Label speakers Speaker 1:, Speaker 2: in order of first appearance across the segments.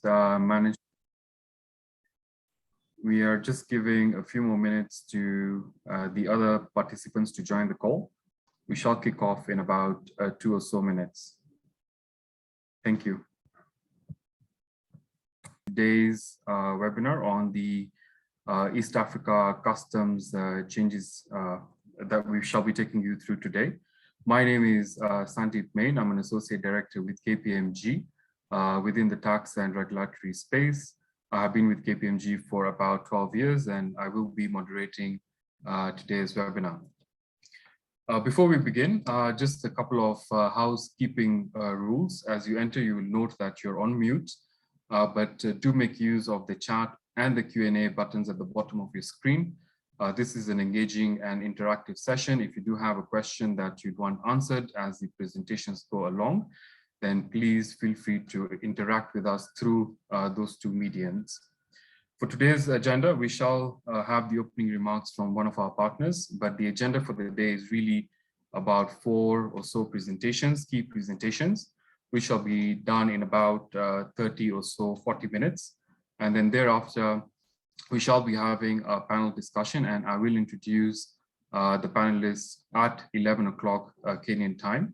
Speaker 1: managed. We are just giving a few more minutes to the other participants to join the call. We shall kick off in about 2 or so minutes. Thank you. Today's webinar on the East Africa Customs changes that we shall be taking you through today. My name is Sandeep Main. I'm an Associate Director with KPMG within the tax and regulatory space. I have been with KPMG for about 12 years, and I will be moderating today's webinar. Before we begin, just a couple of housekeeping rules. As you enter, you will note that you're on mute, but do make use of the chat and the Q&A buttons at the bottom of your screen. This is an engaging and interactive session. If you do have a question that you'd want answered as the presentations go along, then please feel free to interact with us through those two mediums. For today's agenda, we shall have the opening remarks from one of our partners, but the agenda for the day is really about 4 or so presentations, key presentations, which shall be done in about 30 or so 40 minutes. And then thereafter, we shall be having a panel discussion, and I will introduce the panelists at 11 o'clock Kenyan time.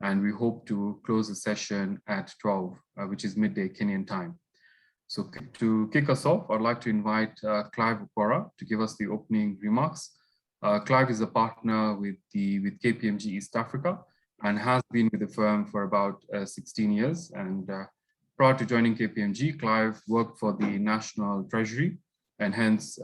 Speaker 1: And we hope to close the session at 12, which is midday Kenyan time. So to kick us off, I'd like to invite Clive Okwara to give us the opening remarks. Clive is a partner with KPMG East Africa and has been with the firm for about 16 years. And prior to joining KPMG, Clive worked for the National Treasury and hence,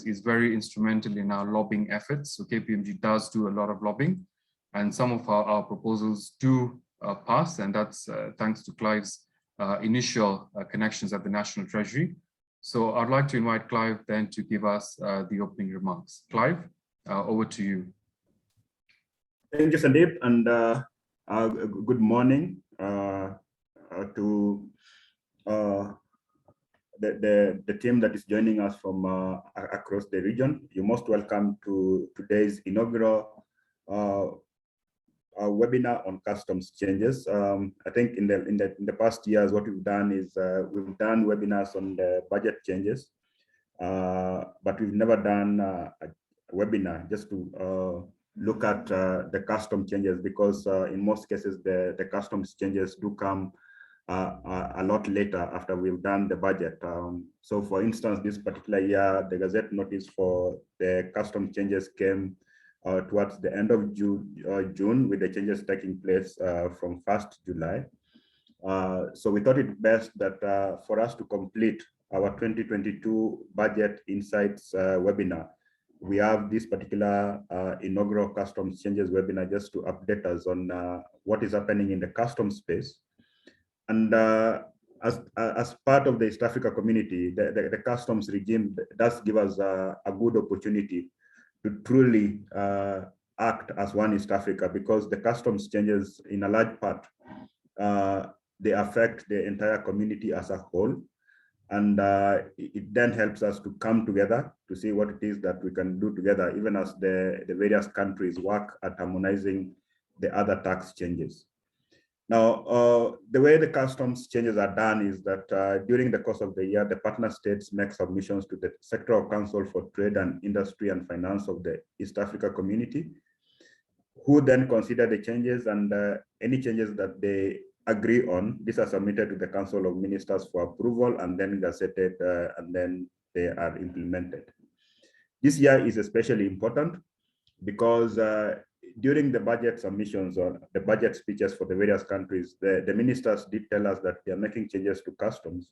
Speaker 1: is very instrumental in our lobbying efforts. So KPMG does do a lot of lobbying, and some of our proposals do pass, and that's thanks to Clive's initial connections at the National Treasury. So I'd like to invite Clive then to give us the opening remarks. Clive, over to you.
Speaker 2: Thank you, Sandeep, and good morning to the team that is joining us from across the region. You're most welcome to today's inaugural webinar on customs changes. I think in the past years, what we've done is we've done webinars on the budget changes, but we've never done a webinar just to look at the custom changes, because in most cases the customs changes do come a lot later after we've done the budget. So for instance, this particular year, the Gazette notice for the custom changes came towards the end of June, with the changes taking place from 1st July. So we thought it best that for us to complete our 2022 Budget Insights webinar, we have this particular inaugural customs changes webinar just to update us on what is happening in the customs space. And as part of the East Africa community, the customs regime does give us a good opportunity to truly act as one East Africa, because the customs changes in a large part, they affect the entire community as a whole. And it then helps us to come together to see what it is that we can do together, even as the various countries work at harmonizing the other tax changes. Now, the way the customs changes are done is that during the course of the year, the partner states make submissions to the Sectoral Council for Trade and Industry and Finance of the East Africa community, who then consider the changes, and any changes that they agree on, these are submitted to the Council of Ministers for approval and then gazetted, and then they are implemented. This year is especially important because during the budget submissions or the budget speeches for the various countries, the ministers did tell us that they are making changes to customs,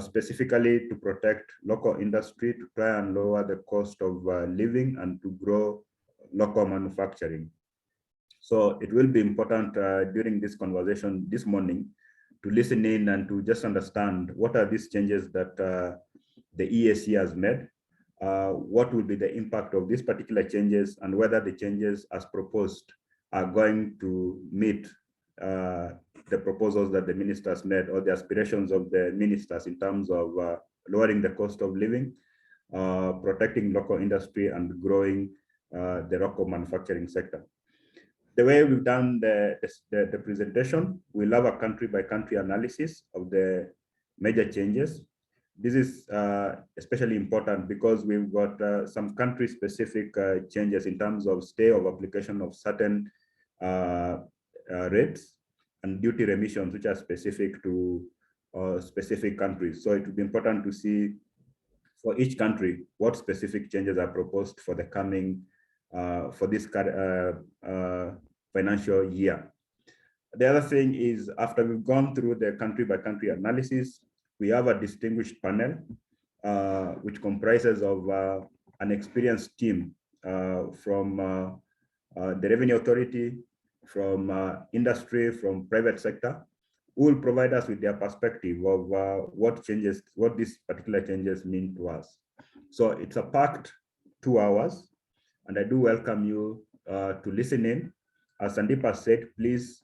Speaker 2: specifically to protect local industry, to try and lower the cost of living, and to grow local manufacturing. So it will be important during this conversation this morning to listen in and to just understand what are these changes that the EAC has made. What will be the impact of these particular changes, and whether the changes as proposed are going to meet the proposals that the ministers made, or the aspirations of the ministers in terms of lowering the cost of living, protecting local industry, and growing the local manufacturing sector. The way we've done the presentation, we'll have a country by country analysis of the major changes. This is especially important because we've got some country-specific changes in terms of stay of application of certain rates and duty remissions, which are specific to specific countries. So it would be important to see for each country what specific changes are proposed for the coming for this financial year. The other thing is, after we've gone through the country-by-country analysis, we have a distinguished panel, which comprises of an experienced team from the Revenue Authority, from industry, from private sector, who will provide us with their perspective of what these particular changes mean to us. So it's a packed 2 hours, and I do welcome you to listen in. As Sandeep has said, please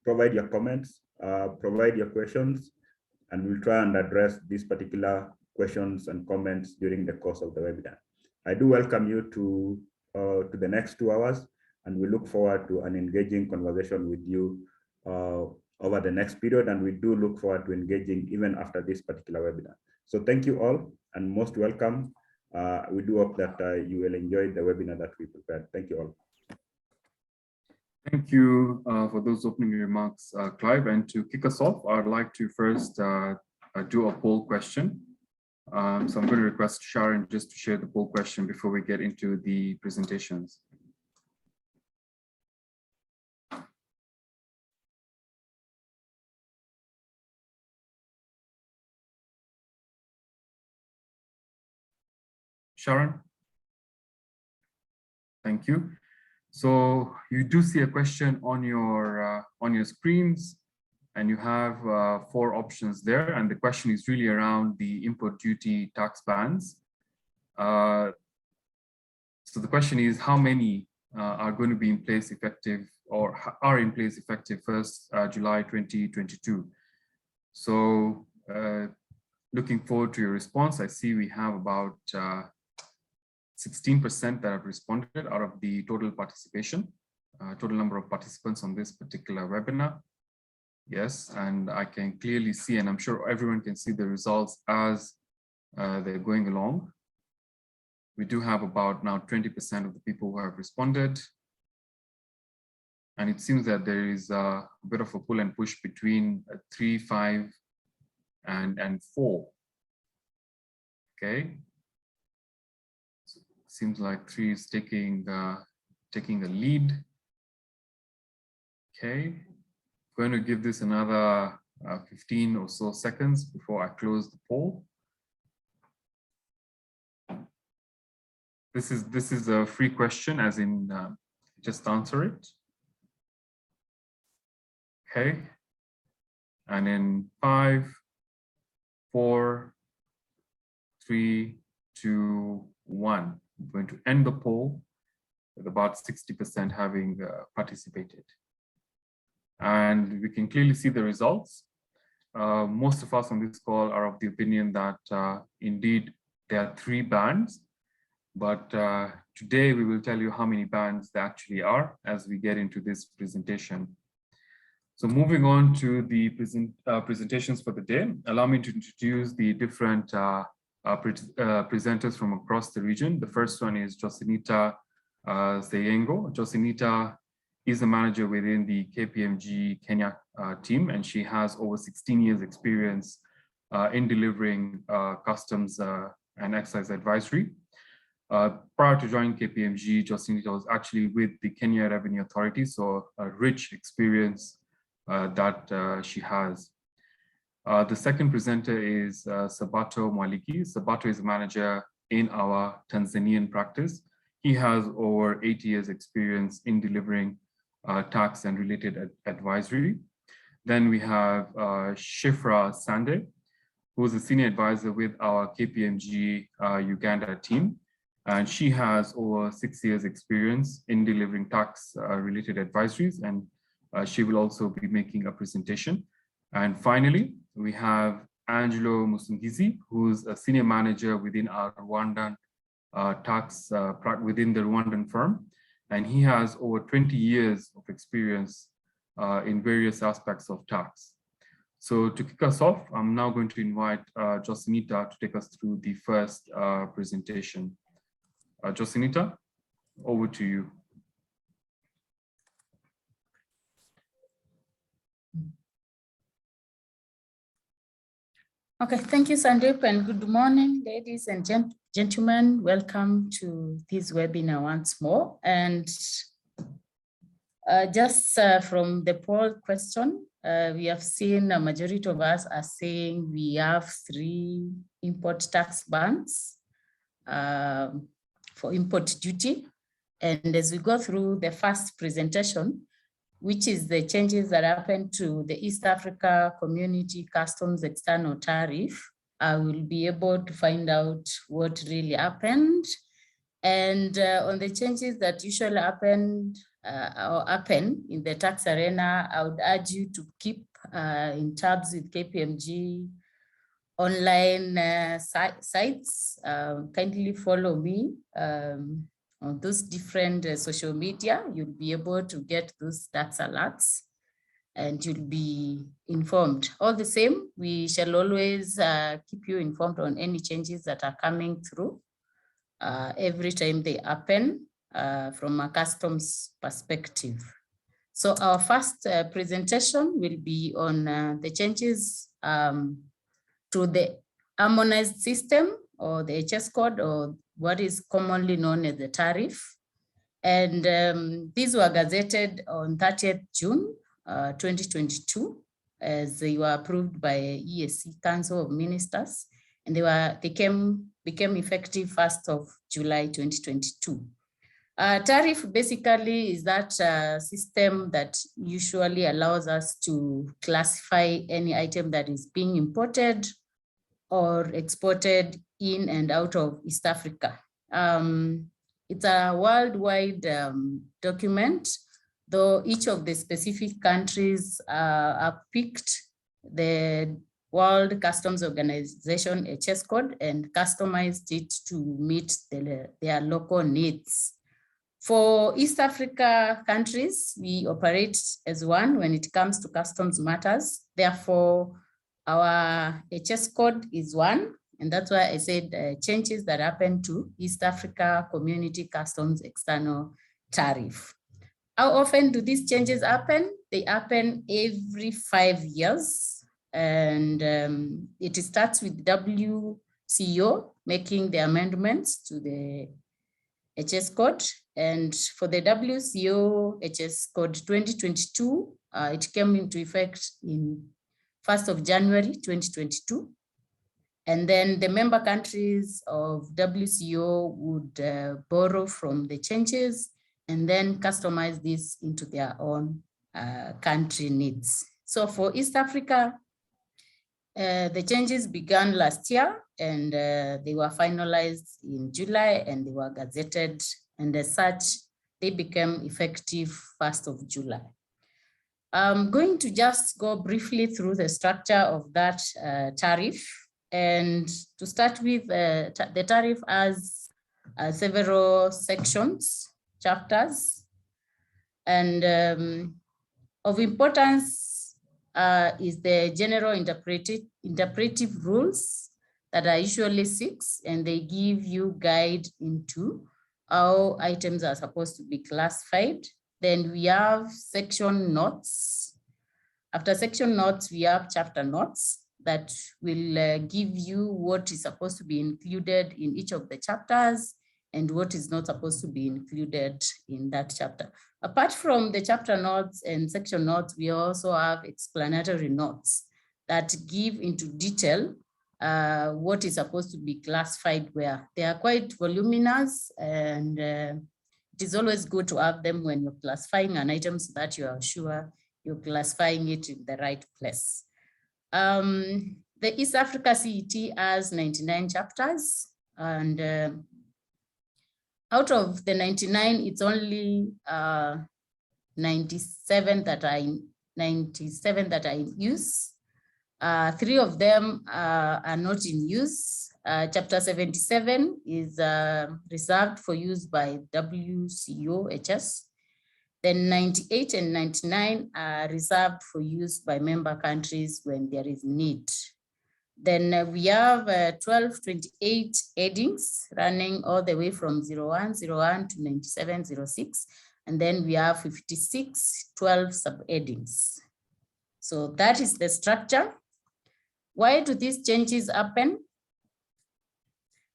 Speaker 2: provide your comments, provide your questions, and we'll try and address these particular questions and comments during the course of the webinar. I do welcome you to the next 2 hours, and we look forward to an engaging conversation with you over the next period, and we do look forward to engaging even after this particular webinar. So thank you all, and most welcome. We do hope that you will enjoy the webinar that we prepared. Thank you all.
Speaker 1: Thank you for those opening remarks, Clive. And to kick us off, I'd like to first do a poll question. So I'm going to request Sharon just to share the poll question before we get into the presentations. Sharon? Thank you. So you do see a question on your screens, and you have 4 options there. And the question is really around the import duty tax bans. So the question is, how many are going to be in place effective, or are in place effective 1st July 2022? So looking forward to your response. I see we have about 16% that have responded out of the total participation, total number of participants on this particular webinar. Yes, and I can clearly see, and I'm sure everyone can see the results as they're going along. We do have about now 20% of the people who have responded. And it seems that there is a bit of a pull and push between 3, 5, and 4. Okay. Seems like 3 is taking the lead. Okay, going to give this another 15 or so seconds before I close the poll. This is a free question, as in just answer it. Okay, and in 5, 4, 3, 2, 1. I'm going to end the poll with about 60% having participated. And we can clearly see the results. Most of us on this call are of the opinion that indeed there are 3 bans, but today we will tell you how many bans there actually are as we get into this presentation. So moving on to the presentations for the day, allow me to introduce the different presenters from across the region. The first one is Josinita Zeyengo. Josinita is a manager within the KPMG Kenya team, and she has over 16 years experience in delivering customs and excise advisory. Prior to joining KPMG, Josinita was actually with the Kenya Revenue Authority, so a rich experience that she has. The second presenter is Sabato Mwaliki. Sabato is a manager in our Tanzanian practice. He has over 8 years experience in delivering tax and related advisory. Then we have Shifra Sande, who is a senior advisor with our KPMG Uganda team. And she has over 6 years experience in delivering tax related advisories, and she will also be making a presentation. And finally, we have Angelo Musungizi, who's a senior manager within our Rwandan tax within the Rwandan firm. And he has over 20 years of experience in various aspects of tax. So to kick us off, I'm now going to invite Josinita to take us through the first presentation. Josinita, over to you.
Speaker 3: Okay, thank you, Sandeep, and good morning, ladies and gentlemen. Welcome to this webinar once more. And just from the poll question, we have seen a majority of us are saying we have 3 import tax bands for import duty. And as we go through the first presentation, which is the changes that happened to the East Africa Community Customs External Tariff, I will be able to find out what really happened. And on the changes that usually happen in the tax arena, I would urge you to keep in tabs with KPMG online sites. Kindly follow me on those different social media. You'll be able to get those tax alerts and you'll be informed. All the same, we shall always keep you informed on any changes that are coming through every time they happen from a customs perspective. So our first presentation will be on the changes to the harmonized system or the HS code, or what is commonly known as the tariff. And these were gazetted on 30th June 2022 as they were approved by EAC Council of Ministers, and they became effective 1st of July 2022. Tariff basically is that system that usually allows us to classify any item that is being imported or exported in and out of East Africa. It's a worldwide document, though each of the specific countries are picked the World Customs Organization HS code and customized it to meet their local needs. For East Africa countries, we operate as one when it comes to customs matters. Therefore, our HS code is one, and that's why I said changes that happen to East Africa Community Customs External Tariff. How often do these changes happen? They happen every 5 years, and it starts with WCO making the amendments to the HS code. And for the WCO HS code 2022, it came into effect in 1st of January 2022. And then the member countries of WCO would borrow from the changes and then customize this into their own country needs. So for East Africa, the changes began last year, and they were finalized in July, and they were gazetted, and as such, they became effective 1st of July. I'm going to just go briefly through the structure of that tariff. And to start with, the tariff has several sections, chapters, and of importance is the general interpretive rules that are usually 6, and they give you guide into how items are supposed to be classified. Then we have section notes. After section notes, we have chapter notes that will give you what is supposed to be included in each of the chapters and what is not supposed to be included in that chapter. Apart from the chapter notes and section notes, we also have explanatory notes that give into detail what is supposed to be classified where. They are quite voluminous, and it is always good to have them when you're classifying an item so that you are sure you're classifying it in the right place. The East Africa CET has 99 chapters, and out of the 99, it's only 97 that are in use. 3 of them are not in use. Chapter 77 is reserved for use by WCO HS, Then 98 and 99 are reserved for use by member countries when there is need. Then we have 1228 headings running all the way from 0101 to 9706. And then we have 5612 subheadings. So that is the structure. Why do these changes happen?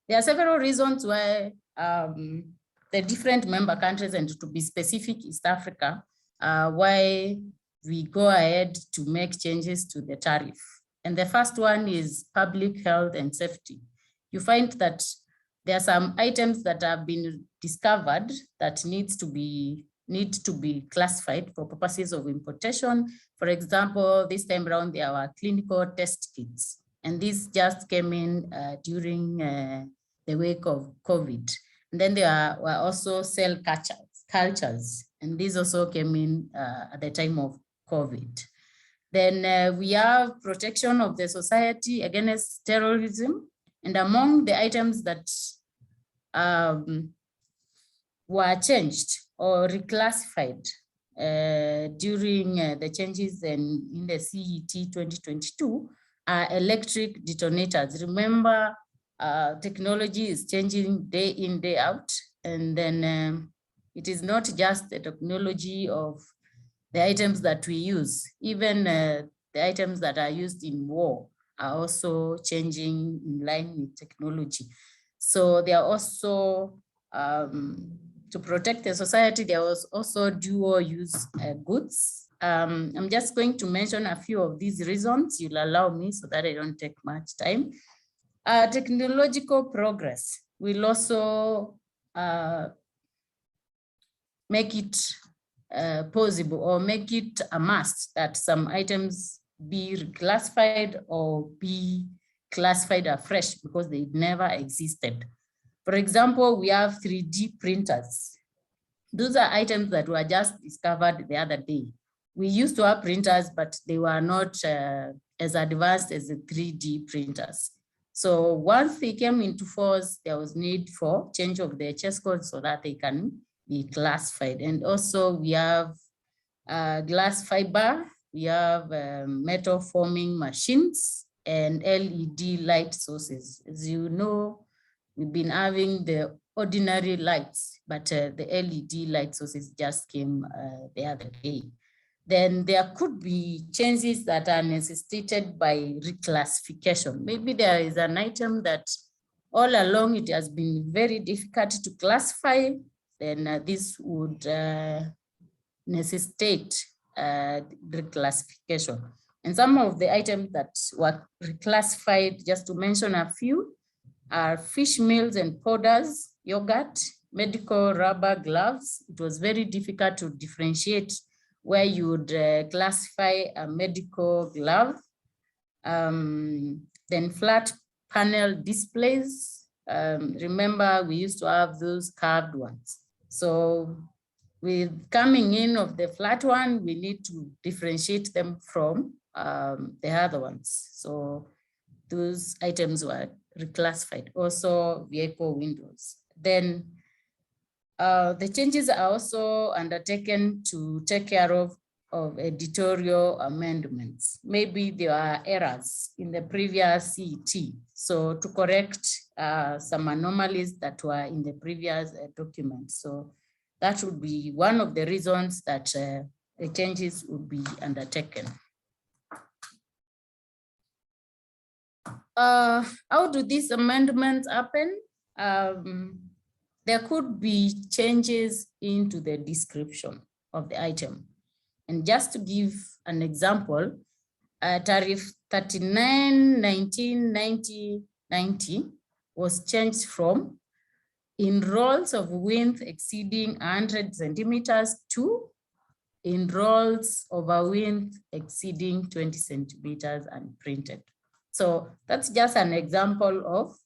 Speaker 3: There are several reasons why the different member countries, and to be specific, East Africa, why we go ahead to make changes to the tariff. And the first one is public health and safety. You find that there are some items that have been discovered that need to be classified for purposes of importation. For example, this time around there were clinical test kits, and this just came in during the wake of COVID. And then there were also cell cultures, and these also came in at the time of COVID. Then we have protection of the society against terrorism. And among the items that were changed or reclassified during the changes in the CET 2022 are electric detonators. Remember, technology is changing day in, day out. And then it is not just the technology of the items that we use, even the items that are used in war are also changing in line with technology. So they are also, to protect the society, there was also dual use goods. I'm just going to mention a few of these reasons. You'll allow me so that I don't take much time. Technological progress will also make it possible or make it a must that some items be reclassified or be classified afresh because they never existed. For example, we have 3D printers. Those are items that were just discovered the other day. We used to have printers, but they were not as advanced as the 3D printers. So once they came into force, there was need for change of the HS code so that they can be classified. And also we have glass fiber, we have metal forming machines and LED light sources. As you know, we've been having the ordinary lights, but the LED light sources just came the other day. Then there could be changes that are necessitated by reclassification. Maybe there is an item that all along it has been very difficult to classify, then this would necessitate reclassification. And some of the items that were reclassified, just to mention a few, are fish meals and powders, yogurt, medical rubber gloves. It was very difficult to differentiate where you would classify a medical glove. Then flat panel displays. Remember, we used to have those curved ones. So with coming in of the flat one, we need to differentiate them from the other ones. So those items were reclassified. Also vehicle windows. Then the changes are also undertaken to take care of editorial amendments. Maybe there are errors in the previous CET. So to correct some anomalies that were in the previous document. So that would be one of the reasons that the changes would be undertaken. How do these amendments happen? There could be changes into the description of the item. And just to give an example, tariff 39/19/90 was changed from in rolls of width exceeding 100 centimeters to in rolls of a width exceeding 20 centimeters and printed. So that's just an example of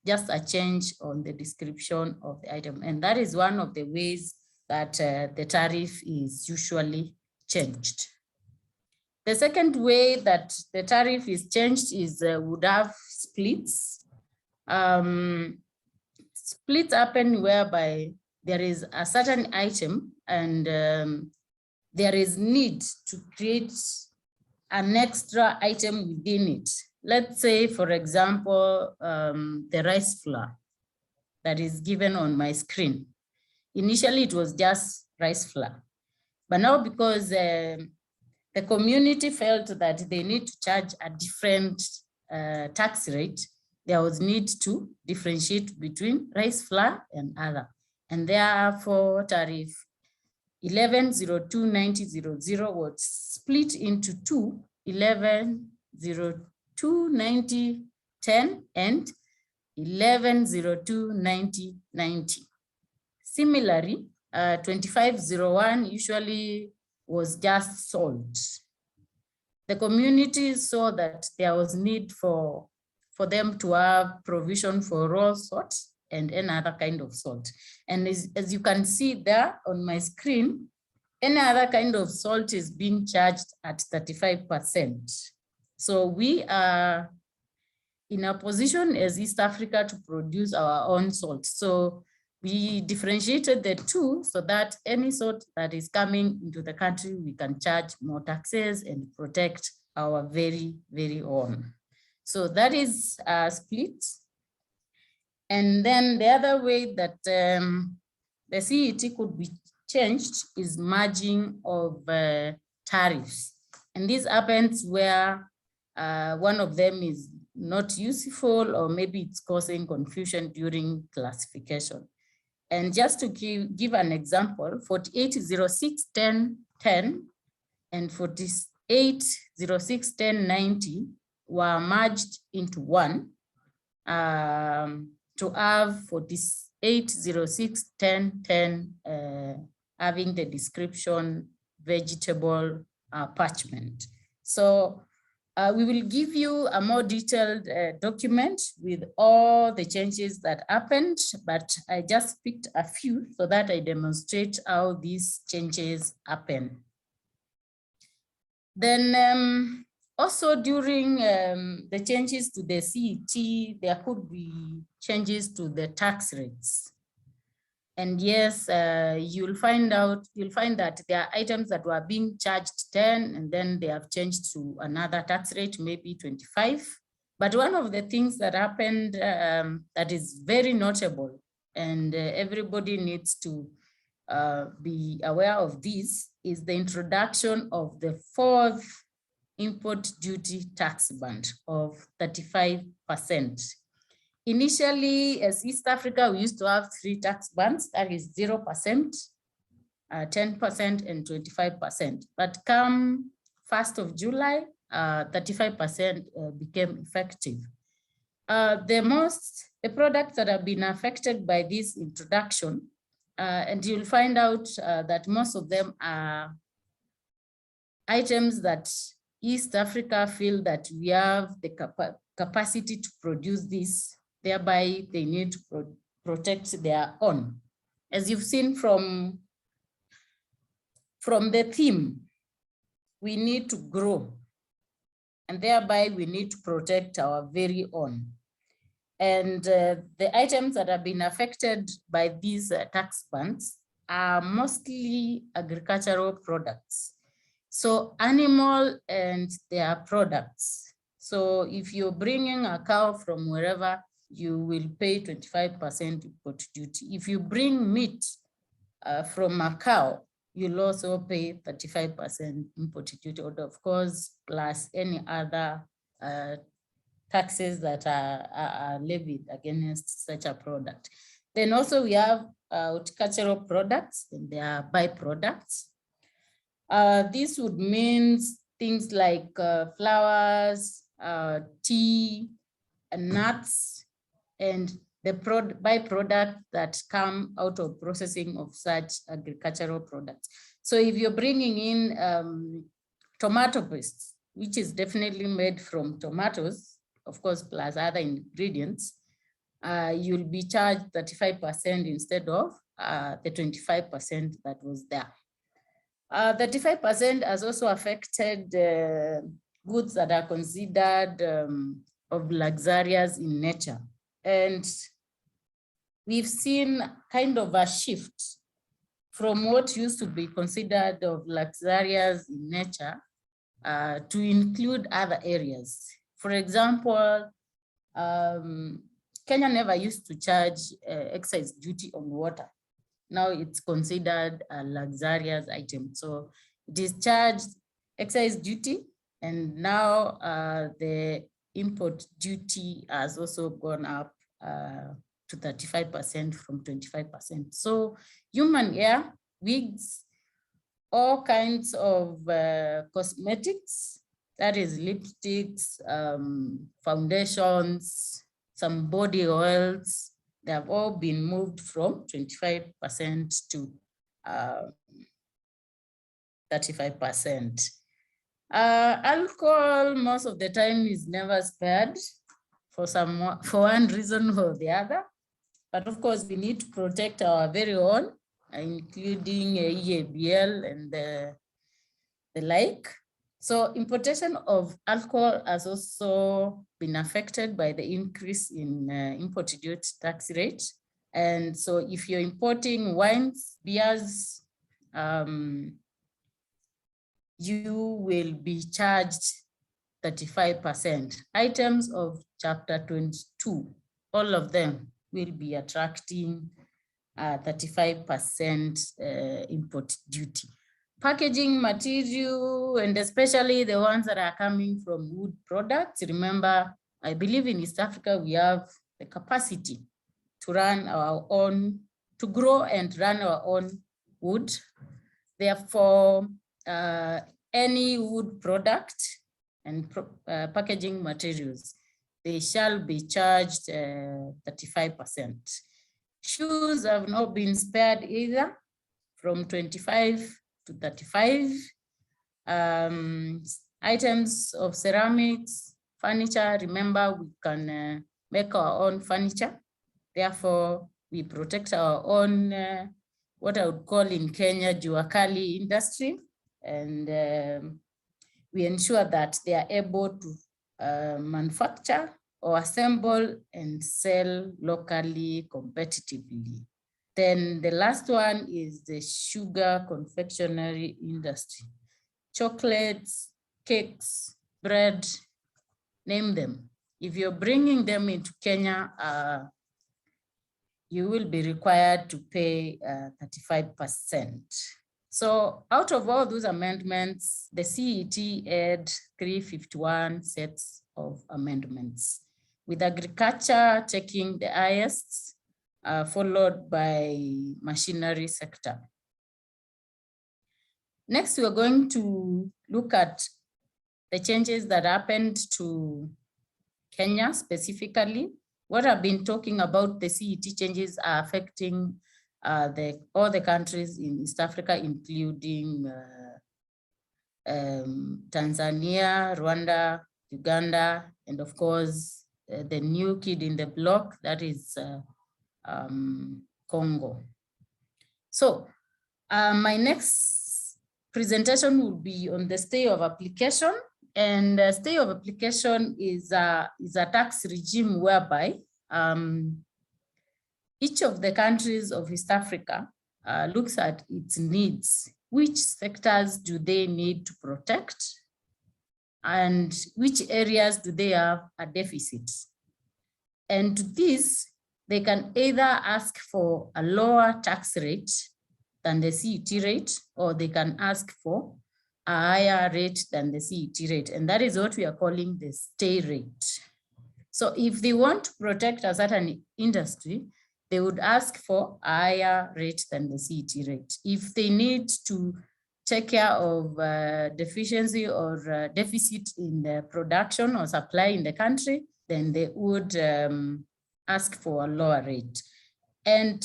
Speaker 3: just a change on the description of the item. And that is one of the ways that the tariff is usually changed. The second way that the tariff is changed is would have splits. Splits happen whereby there is a certain item and there is need to create an extra item within it. Let's say, for example, the rice flour that is given on my screen. Initially, it was just rice flour. But now, because the community felt that they need to charge a different tax rate, there was need to differentiate between rice flour and other. And therefore, tariff 1102.90.00 was split into two, 1102.90.10 and 1102.90.90. Similarly, 2501 usually was just salt. The community saw that there was need for them to have provision for raw salt and another kind of salt. And as you can see there on my screen, any other kind of salt is being charged at 35%. So we are in a position as East Africa to produce our own salt. So we differentiated the two so that any salt that is coming into the country, we can charge more taxes and protect our very, very own. So that is a split. And then the other way that the CET could be changed is merging of tariffs. And this happens where one of them is not useful, or maybe it's causing confusion during classification. And just to give an example, 4806.10.10 and 4806.10.90 were merged into one to have 4806.10.10 having the description vegetable parchment. So we will give you a more detailed document with all the changes that happened, but I just picked a few so that I demonstrate how these changes happen. Then also during the changes to the CET, there could be changes to the tax rates. And yes, you'll find that there are items that were being charged 10 and then they have changed to another tax rate, maybe 25. But one of the things that happened that is very notable, and everybody needs to be aware of this, is the introduction of the fourth import duty tax band of 35%. Initially, as East Africa, we used to have 3 tax bands, that is 0%, 10%, and 25%. But come 1st of July, 35% became effective. The products that have been affected by this introduction, and you'll find out that most of them are items that East Africa feel that we have the capacity to produce this, thereby they need to protect their own. As you've seen from the theme, we need to grow, and thereby we need to protect our very own. And the items that have been affected by these tax bans are mostly agricultural products. So animal and their products. So if you're bringing a cow from wherever, you will pay 25% import duty. If you bring meat from a cow, you'll also pay 35% import duty, of course, plus any other taxes that are levied against such a product. Then also we have horticultural products and their byproducts. This would mean things like flowers, tea, and nuts, and the byproduct that come out of processing of such agricultural products. So if you're bringing in tomato paste, which is definitely made from tomatoes, of course, plus other ingredients, you'll be charged 35% instead of the 25% that was there. 35% has also affected goods that are considered of luxurious in nature. And we've seen kind of a shift from what used to be considered of luxurious in nature to include other areas. For example, Kenya never used to charge excise duty on water. Now it's considered a luxurious item. So it is charged excise duty, and now the import duty has also gone up to 35% from 25%. So human hair, wigs, all kinds of cosmetics, that is lipsticks, foundations, some body oils, they have all been moved from 25% to 35%. Alcohol, most of the time, is never spared for one reason or the other. But of course, we need to protect our very own, including EABL and the like. So importation of alcohol has also been affected by the increase in import duty tax rate. And so if you're importing wines, beers, you will be charged 35%. Items of Chapter 22, all of them will be attracting 35% import duty. Packaging material, and especially the ones that are coming from wood products. Remember, I believe in East Africa, we have the capacity to run our own, to grow and run our own wood. Therefore, any wood product and packaging materials, they shall be charged 35%. Shoes have not been spared either, from 25 to 35. Items of ceramics, furniture, remember we can make our own furniture. Therefore, we protect our own, what I would call in Kenya, juakali industry. And we ensure that they are able to manufacture or assemble and sell locally competitively. Then the last one is the sugar confectionery industry. Chocolates, cakes, bread, name them. If you're bringing them into Kenya, you will be required to pay 35%. So out of all those amendments, the CET had 351 sets of amendments, with agriculture taking the highest, followed by machinery sector. Next, we are going to look at the changes that happened to Kenya specifically. What I've been talking about, the CET changes are affecting all the countries in East Africa, including Tanzania, Rwanda, Uganda, and of course, the new kid in the block, that is Congo. So my next presentation will be on the stay of application. And stay of application is a tax regime whereby each of the countries of East Africa looks at its needs. Which sectors do they need to protect? And which areas do they have a deficit? And to this, they can either ask for a lower tax rate than the CET rate, or they can ask for a higher rate than the CET rate. And that is what we are calling the stay rate. So if they want to protect a certain industry, they would ask for a higher rate than the CET rate. If they need to take care of deficiency or deficit in the production or supply in the country, then they would ask for a lower rate. And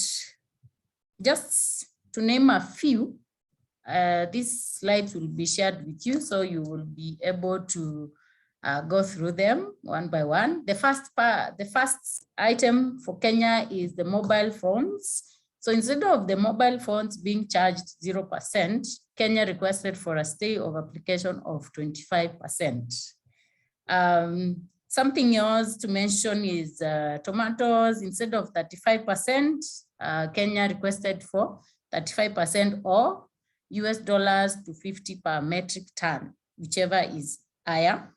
Speaker 3: just to name a few, these slides will be shared with you, so you will be able to go through them one by one. The first item for Kenya is the mobile phones. So instead of the mobile phones being charged 0%, Kenya requested for a stay of application of 25%. Something else to mention is tomatoes. Instead of 35%, Kenya requested for 35% or $250 per metric ton, whichever is higher.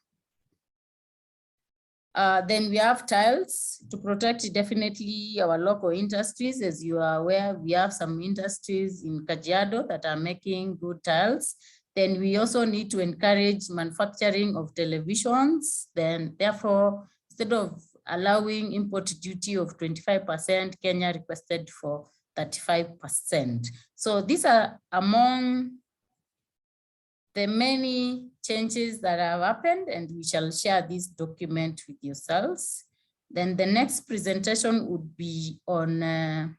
Speaker 3: Then we have tiles to protect definitely our local industries. As you are aware, we have some industries in Kajiado that are making good tiles. Then we also need to encourage manufacturing of televisions. Then therefore, instead of allowing import duty of 25%, Kenya requested for 35%. So these are among the many changes that have happened, and we shall share this document with yourselves. Then the next presentation would be on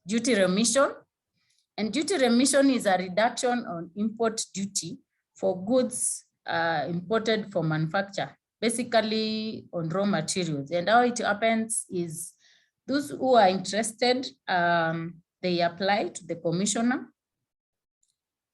Speaker 3: duty remission. And duty remission is a reduction on import duty for goods imported for manufacture, basically on raw materials. And how it happens is those who are interested, they apply to the commissioner.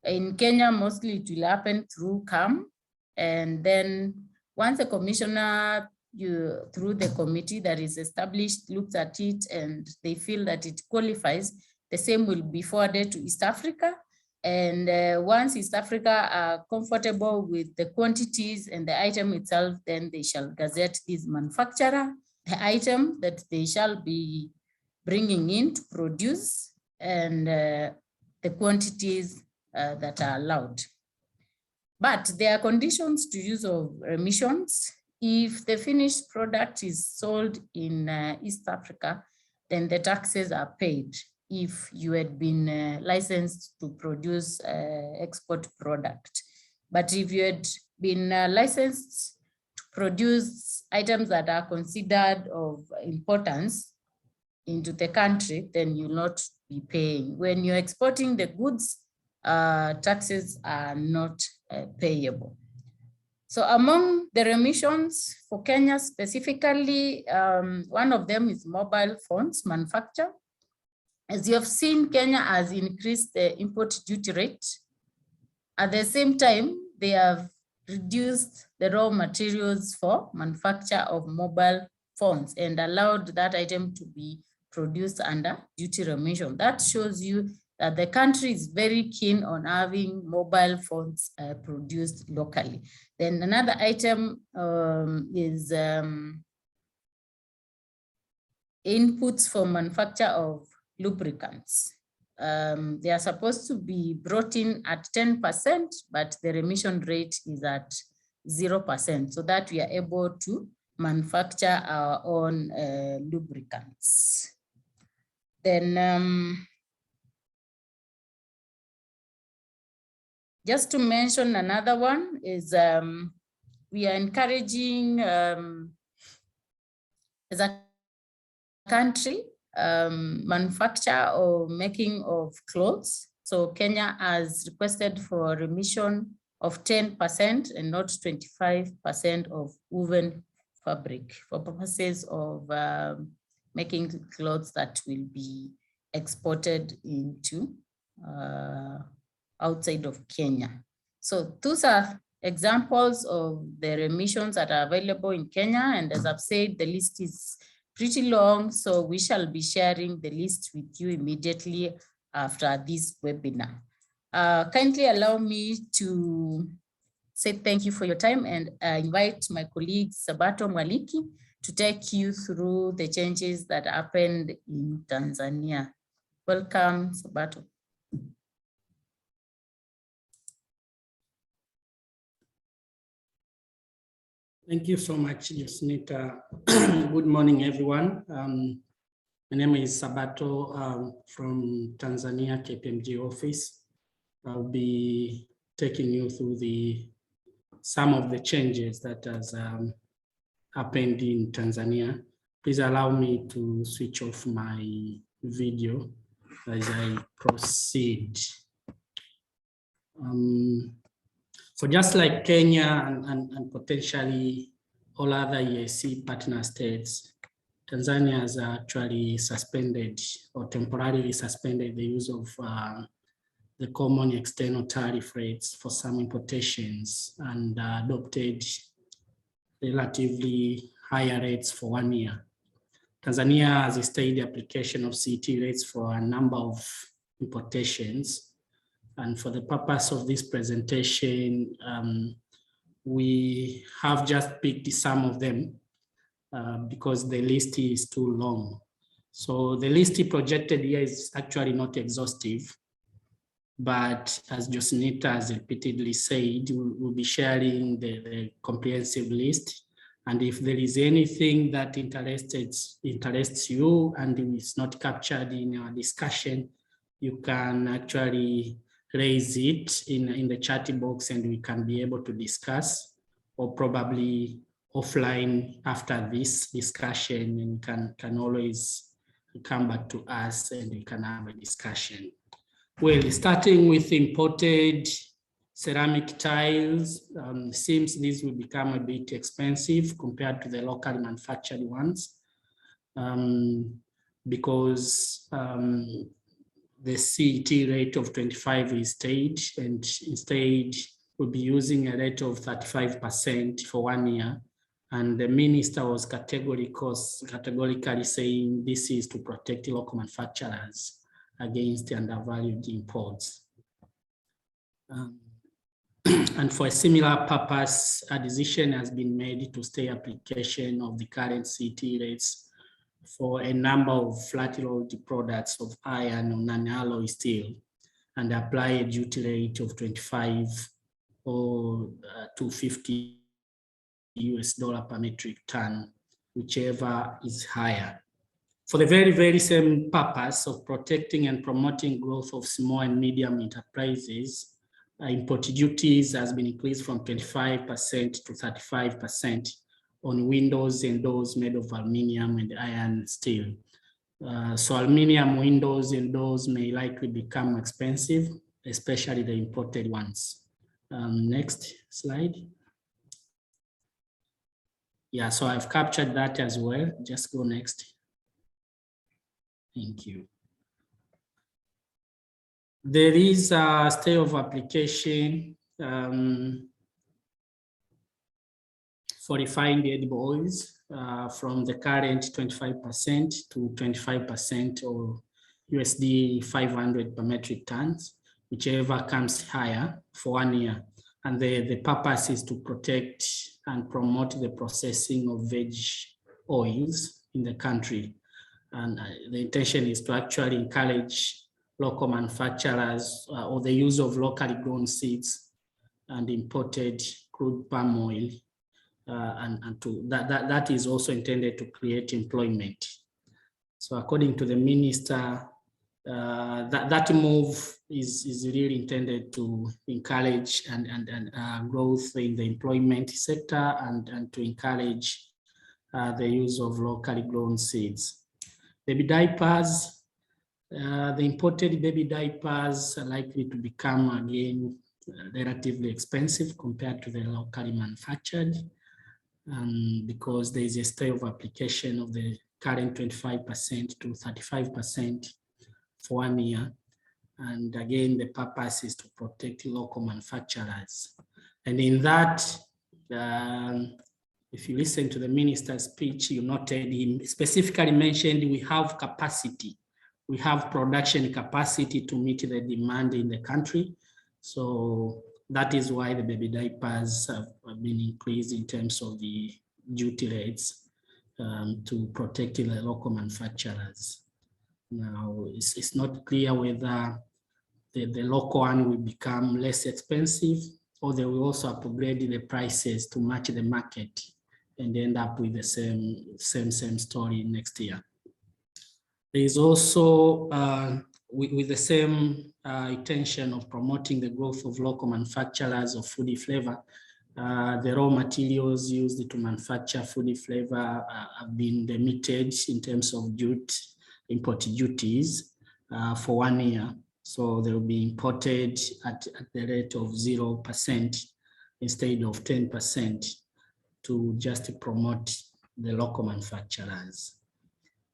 Speaker 3: In Kenya, mostly it will happen through CAM. And then once the commissioner, through the committee that is established, looks at it and they feel that it qualifies, the same will be forwarded to East Africa. And once East Africa are comfortable with the quantities and the item itself, then they shall gazette this manufacturer, the item that they shall be bringing in to produce, and the quantities that are allowed. But there are conditions to use of remissions. If the finished product is sold in East Africa, then the taxes are paid if you had been licensed to produce export product. But if you had been licensed to produce items that are considered of importance into the country, then you'll not be paying. When you're exporting the goods, taxes are not payable. So among the remissions for Kenya specifically, one of them is mobile phones manufacture. As you have seen, Kenya has increased the import duty rate. At the same time, they have reduced the raw materials for manufacture of mobile phones and allowed that item to be produced under duty remission. That shows you that the country is very keen on having mobile phones produced locally. Then another item is inputs for manufacture of lubricants. They are supposed to be brought in at 10%, but the remission rate is at 0%, so that we are able to manufacture our own lubricants. Then just to mention another one is we are encouraging as a country manufacture or making of clothes. So Kenya has requested for remission of 10% and not 25% of woven fabric for purposes of making clothes that will be exported into outside of Kenya. So those are examples of the remissions that are available in Kenya. And as I've said, the list is pretty long, so we shall be sharing the list with you immediately after this webinar. Kindly allow me to say thank you for your time and invite my colleague Sabato Mwaliki to take you through the changes that happened in Tanzania. Welcome, Sabato.
Speaker 4: Thank you so much, Yusnita. Good morning, everyone. My name is Sabato from Tanzania KPMG office. I'll be taking you through some of the changes that has happened in Tanzania. Please allow me to switch off my video as I proceed. So just like Kenya and potentially all other EAC partner states, Tanzania has actually suspended or temporarily suspended the use of the common external tariff rates for some importations and adopted relatively higher rates for 1 year. Tanzania has stayed the application of CET rates for a number of importations. And for the purpose of this presentation, we have just picked some of them because the list is too long. So the list projected here is actually not exhaustive, but as Josinita has repeatedly said, we'll be sharing the comprehensive list. And if there is anything that interests you and is not captured in our discussion, you can actually raise it in the chat box and we can be able to discuss, or probably offline after this discussion, and can always come back to us and we can have a discussion. Well, starting with imported ceramic tiles, seems these will become a bit expensive compared to the locally manufactured ones, because the CET rate of 25 is stayed, and instead we'll be using a rate of 35% for 1 year. And the minister was categorically saying this is to protect local manufacturers against undervalued imports. And for a similar purpose, a decision has been made to stay application of the current CET rates for a number of flat-rolled products of iron or non-alloy steel, and apply a duty rate of 25 or $250 per metric ton, whichever is higher. For the very, very same purpose of protecting and promoting growth of small and medium enterprises, import duties has been increased from 25% to 35% on windows and doors made of aluminum and iron steel. So aluminum windows and doors may likely become expensive, especially the imported ones. Next slide. Yeah, so I've captured that as well. Just go next. Thank you. There is a stay of application for refined edible oils from the current 25% to 25%, or USD 500 per metric tons, whichever comes higher, for 1 year. And the purpose is to protect and promote the processing of veg oils in the country. And the intention is to actually encourage local manufacturers or the use of locally grown seeds and imported crude palm oil. And to that is also intended to create employment. So according to the minister, that move is really intended to encourage and growth in the employment sector and to encourage the use of locally grown seeds. Baby diapers, the imported baby diapers are likely to become again relatively expensive compared to the locally manufactured, because there is a stay of application of the current 25% to 35% for 1 year. And again, the purpose is to protect local manufacturers. And in that, if you listen to the minister's speech, you noted him specifically mentioned we have capacity. We have production capacity to meet the demand in the country. So that is why the baby diapers have been increased in terms of the duty rates to protect the local manufacturers. Now, it's not clear whether the local one will become less expensive, or they will also upgrade the prices to match the market and end up with the same story next year. There is also, with the same intention of promoting the growth of local manufacturers of foodie flavor, the raw materials used to manufacture foodie flavor have been limited in terms of import duties for 1 year. So they will be imported at the rate of 0% instead of 10% to just promote the local manufacturers.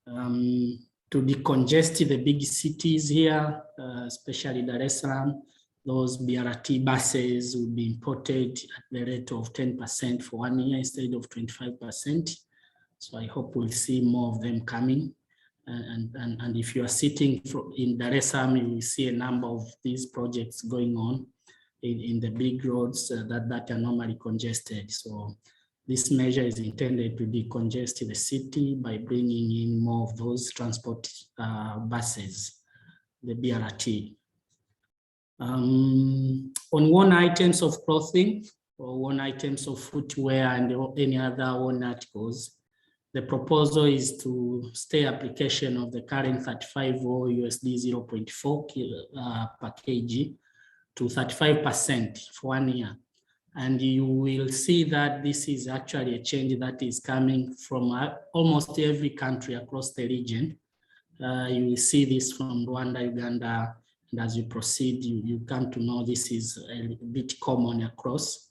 Speaker 4: To decongest the big cities here, especially Dar es Salaam, those BRT buses will be imported at the rate of 10% for 1 year instead of 25%. So I hope we'll see more of them coming. And if you are sitting in Dar es Salaam, you will see a number of these projects going on in the big roads that are normally congested. So this measure is intended to decongest the city by bringing in more of those transport buses, the BRT. On worn items of clothing or worn items of footwear and any other worn articles, the proposal is to stay application of the current 35 or USD 0.4 per kg to 35% for 1 year. And you will see that this is actually a change that is coming from almost every country across the region. You will see this from Rwanda, Uganda, and as you proceed, you come to know this is a bit common across.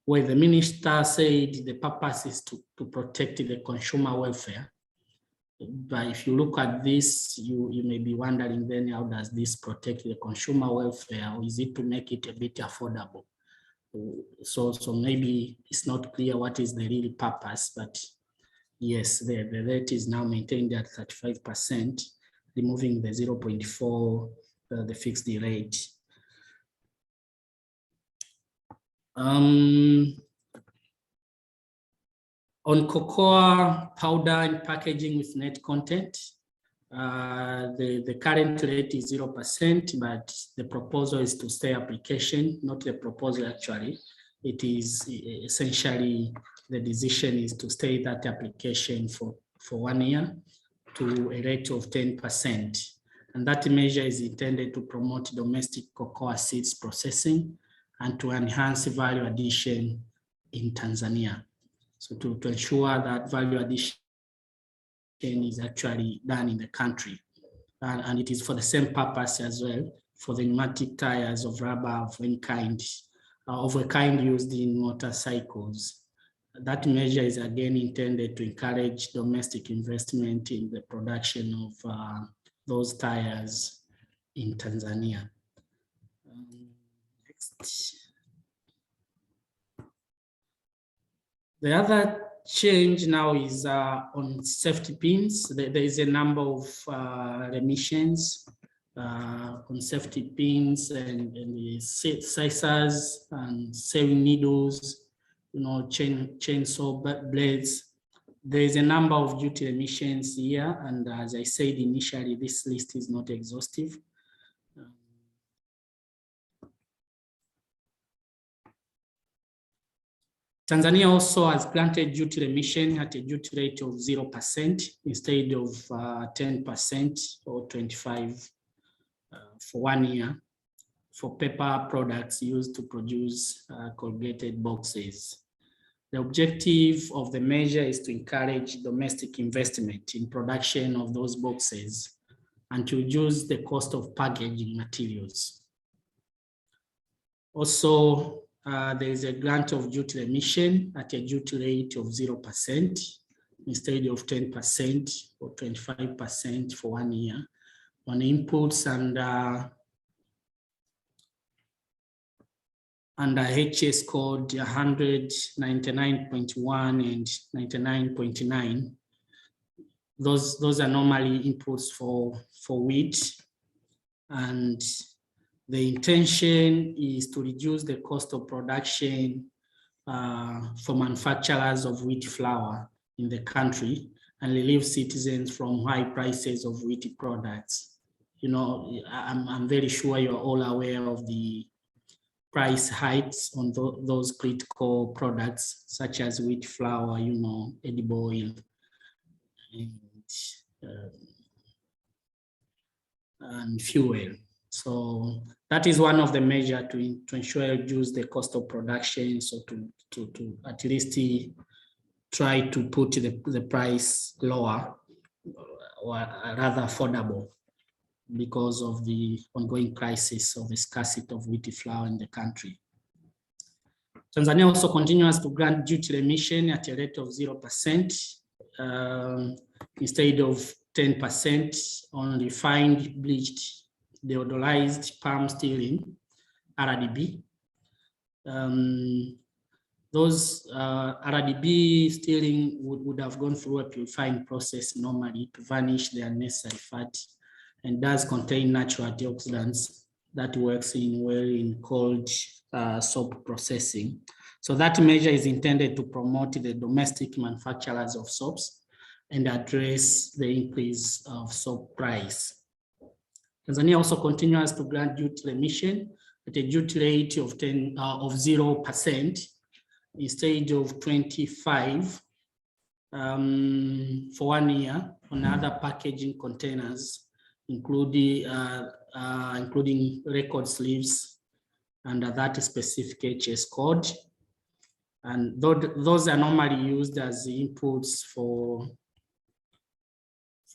Speaker 4: Where the minister said the purpose is to protect the consumer welfare. But if you look at this, you may be wondering then how does this protect the consumer welfare, or is it to make it a bit affordable? So maybe it's not clear what is the real purpose, but yes, the rate is now maintained at 35%, removing the 0.4, the fixed rate. On cocoa powder and packaging with net content, the current rate is 0%, but the proposal is to stay application, not the proposal actually. It is essentially, the decision is to stay that application for 1 year to a rate of 10%. And that measure is intended to promote domestic cocoa seeds processing and to enhance value addition in Tanzania. So to ensure that value addition is actually done in the country. And it is for the same purpose as well, for the pneumatic tires of rubber of any kind, of a kind used in motorcycles. That measure is again intended to encourage domestic investment in the production of those tires in Tanzania. Next. The other change now is on safety pins. There is a number of remissions on safety pins and the scissors and sewing needles, chainsaw blades. There is a number of duty remissions here, and as I said initially, this list is not exhaustive. Tanzania also has granted duty remission at a duty rate of 0% instead of 10% or 25% for 1 year for paper products used to produce corrugated boxes. The objective of the measure is to encourage domestic investment in production of those boxes and to reduce the cost of packaging materials. Also, there is a grant of duty remission at a duty rate of 0% instead of 10% or 25% for 1 year on inputs under HS code 199.1 and 99.9. Those are normally inputs for wheat, and the intention is to reduce the cost of production for manufacturers of wheat flour in the country and relieve citizens from high prices of wheat products. I'm very sure you're all aware of the price hikes on those critical products such as wheat flour, edible oil, and fuel. So that is one of the measures to ensure reduce the cost of production, so to at least try to put the price lower or rather affordable because of the ongoing crisis of the scarcity of wheat flour in the country. Tanzania also continues to grant duty remission at a rate of 0% instead of 10% on refined, bleached, deodorized palm stearin, RDB. those RDB stealing would have gone through a purifying process normally to vanish the unnecessary fat, and does contain natural antioxidants that works well in cold soap processing. So that measure is intended to promote the domestic manufacturers of soaps and address the increase of soap price. Tanzania also continues to grant duty remission at a duty rate of 0% instead of 25 for 1 year on other packaging containers, including record sleeves under that specific HS code. And those are normally used as inputs for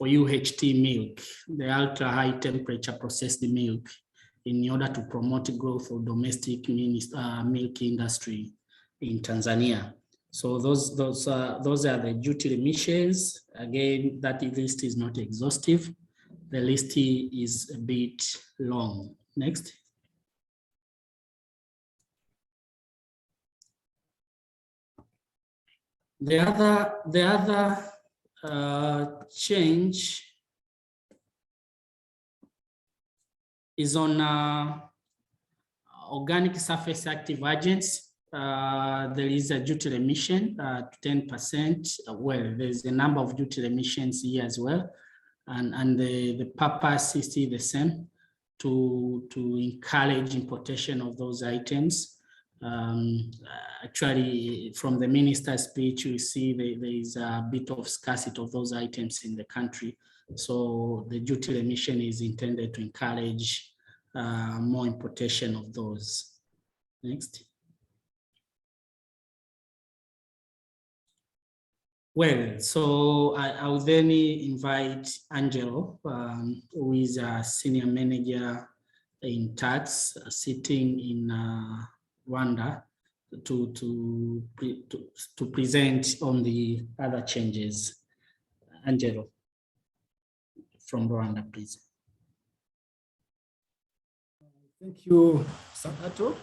Speaker 4: UHT milk, the ultra high temperature processed milk, in order to promote growth of domestic milk industry in Tanzania. So those are the duty remissions. Again, that list is not exhaustive. The list is a bit long. Next. The other change is on organic surface active agents. There is a duty remission to 10%. Well, there's a number of duty remissions here as well. And the purpose is still the same, to encourage importation of those items. Actually, from the minister's speech, we see there is a bit of scarcity of those items in the country. So the duty remission is intended to encourage more importation of those. Next. Well, so I will then invite Angelo, who is a senior manager in tax, sitting in Rwanda, to present on the other changes. Angelo from Rwanda, please.
Speaker 5: Thank you, Sabato.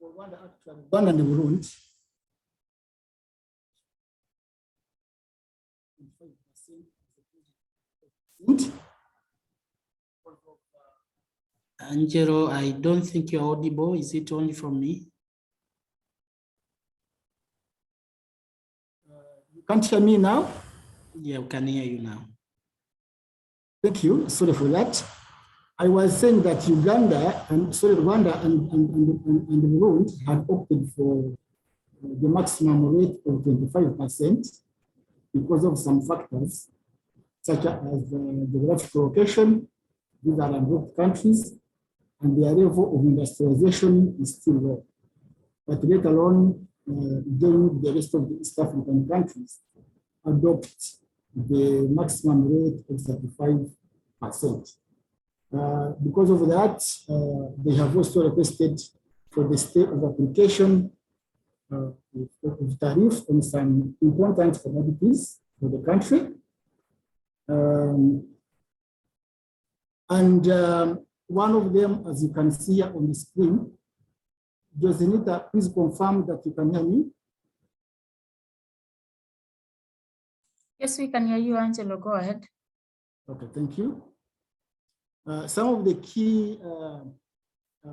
Speaker 5: Rwanda actually, Rwanda and Burundi.
Speaker 4: Angelo, I don't think you're audible. Is it only from me?
Speaker 5: You can't hear me now?
Speaker 4: Yeah, we can hear you now.
Speaker 5: Thank you. Sorry for that. I was saying that Rwanda and Burundi have opted for the maximum rate of 25% because of some factors, such as the geographical location. These are undeveloped countries, and their level of industrialization is still low. But let alone then the rest of the East African countries adopt the maximum rate of 35%. Because of that, they have also requested for the state of application of tariff on some important commodities for the country. One of them, as you can see here on the screen, Josenita, please confirm that you can hear me.
Speaker 3: Yes, we can hear you, Angelo. Go ahead.
Speaker 5: Okay, thank you. Some of the key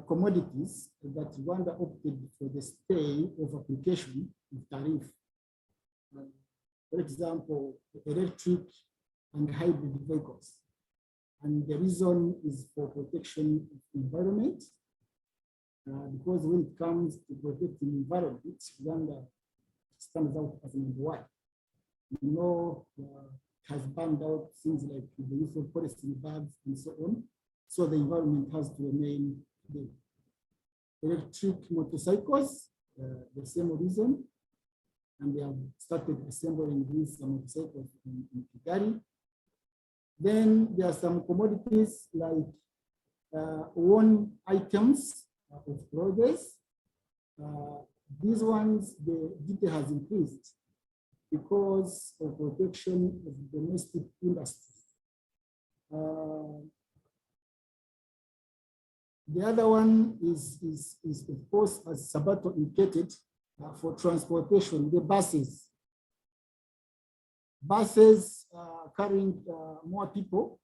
Speaker 5: commodities that Rwanda opted for the stay of application of tariff. For example, electric and hybrid vehicles. And the reason is for protection of the environment. Because when it comes to protecting the environment, Rwanda stands out as number one. You know, has banned out things like the use of polythene bags and so on. So the environment has to remain there. Electric motorcycles, the same reason. And they have started assembling these motorcycles in Kigali. Then there are some commodities like worn items of clothes. These ones, the duty has increased because of protection of domestic industry. The other one is of course, as Sabato indicated, for transportation, the buses. Buses carrying more people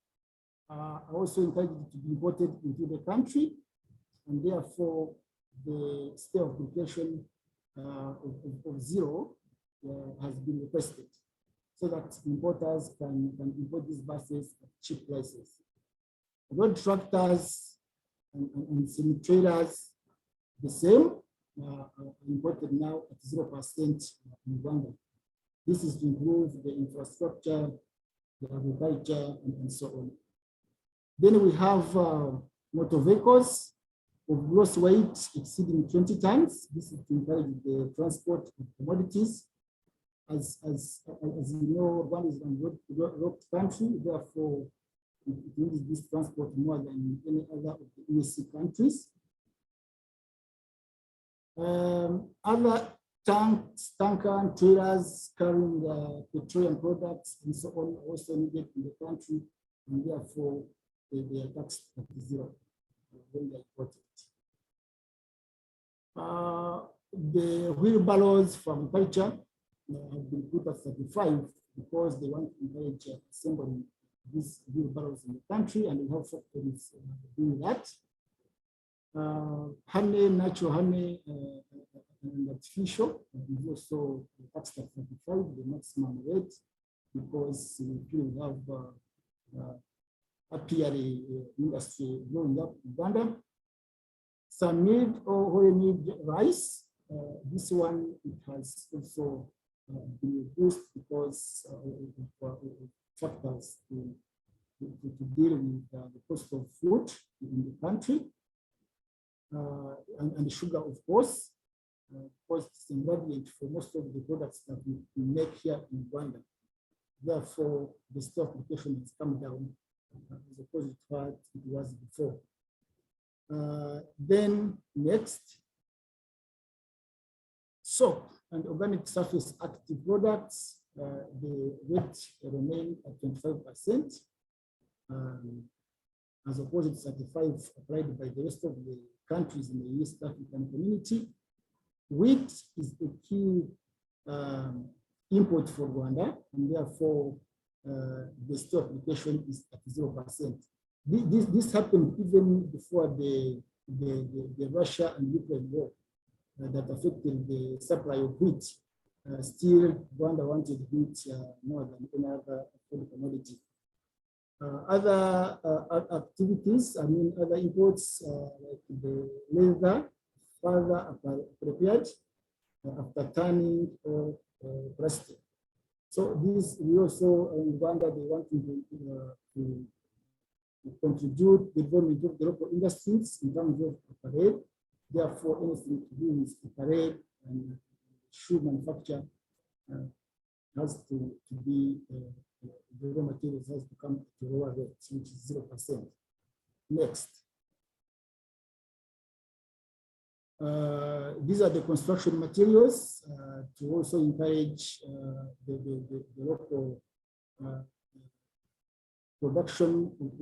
Speaker 5: are also encouraged to be imported into the country, and therefore the stay of application of zero has been requested, so that importers can import these buses at cheap prices. Road tractors and semi-trailers, the same, imported now at 0% in Rwanda. This is to improve the infrastructure, the agriculture, and so on. Then we have motor vehicles of gross weight exceeding 20 tons. This is to encourage the transport of commodities. As you know, Rwanda is a road country, therefore it uses this transport more than any other of the EAC countries. Other tanks, tanker and trailers carrying petroleum products and so on also needed in the country, and therefore they are taxed at zero when they are imported. The wheelbarrows from agriculture have been put at 35 because they want to encourage assembling these wheelbarrows in the country, and we have factories doing that. Honey, natural honey, and artificial is also taxed at 35, the maximum rate, because we have apiary industry growing up in Uganda. Some need or whole need rice. This one, it has also been reduced because of factors to deal with the cost of food in the country, and sugar, of course. Because it's ingredient for most of the products that we make here in Rwanda. Therefore, the stock application has come down as opposed to what it was before. Then next, soap and organic surface active products, the rate remain at 25%, as opposed to 35% applied by the rest of the countries in the East African community. Wheat is a key import for Rwanda, and therefore the stock application is at 0%. This happened even before the Russia and Ukraine war that affected the supply of wheat. Still, Rwanda wanted wheat more than any other food commodity. Other activities, other imports like the leather, further prepared after tanning or pressed. So this we also in Rwanda they want to contribute the development of the local industries in terms of apparel. Therefore, anything to do with apparel and shoe manufacture has to be the raw materials has to come at a lower rate, which is 0%. Next. These are the construction materials to also encourage the local production of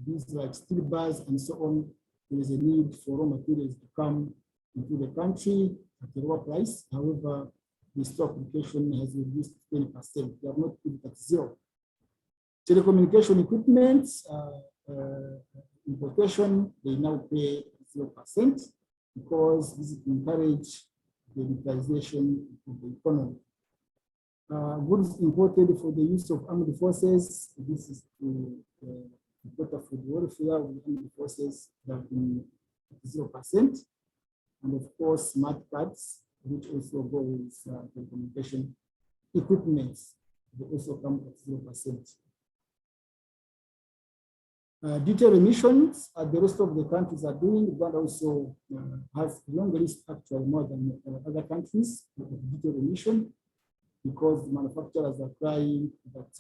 Speaker 5: these like steel bars and so on. There is a need for raw materials to come into the country at a lower price. However, the stock application has reduced 20%. They have not put it at zero. Telecommunication equipment importation, they now pay 0%. Because this encourage the digitalization of the economy. Goods imported for the use of armed forces, this is to quota for the welfare of the armed forces that have been 0%. And of course, smart cards, which also go with the communication equipment, they also come at 0%. Detailed emissions, the rest of the countries are doing, but also has a long list, actually more than other countries of detailed emission, because the manufacturers are crying that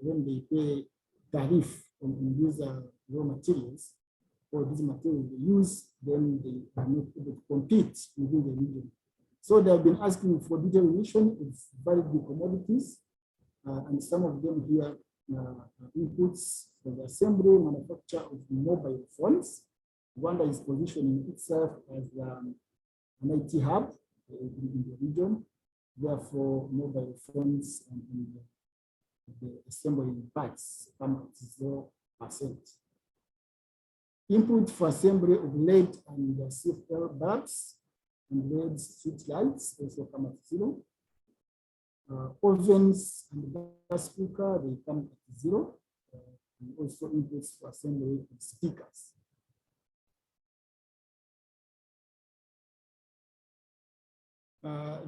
Speaker 5: when they pay tariff on these raw materials, or these materials they use, then they are not able to compete within the region. So they have been asking for detailed emission of various commodities, and some of them here inputs for the assembly and manufacture of mobile phones. Rwanda is positioning itself as an IT hub in the region. Therefore, mobile phones and the assembly parts come at 0%. Input for assembly of LED and CFL bulbs and LED street lights also come at 0. Ovens and gas cooker, they come at 0. And also inputs for assembly of speakers.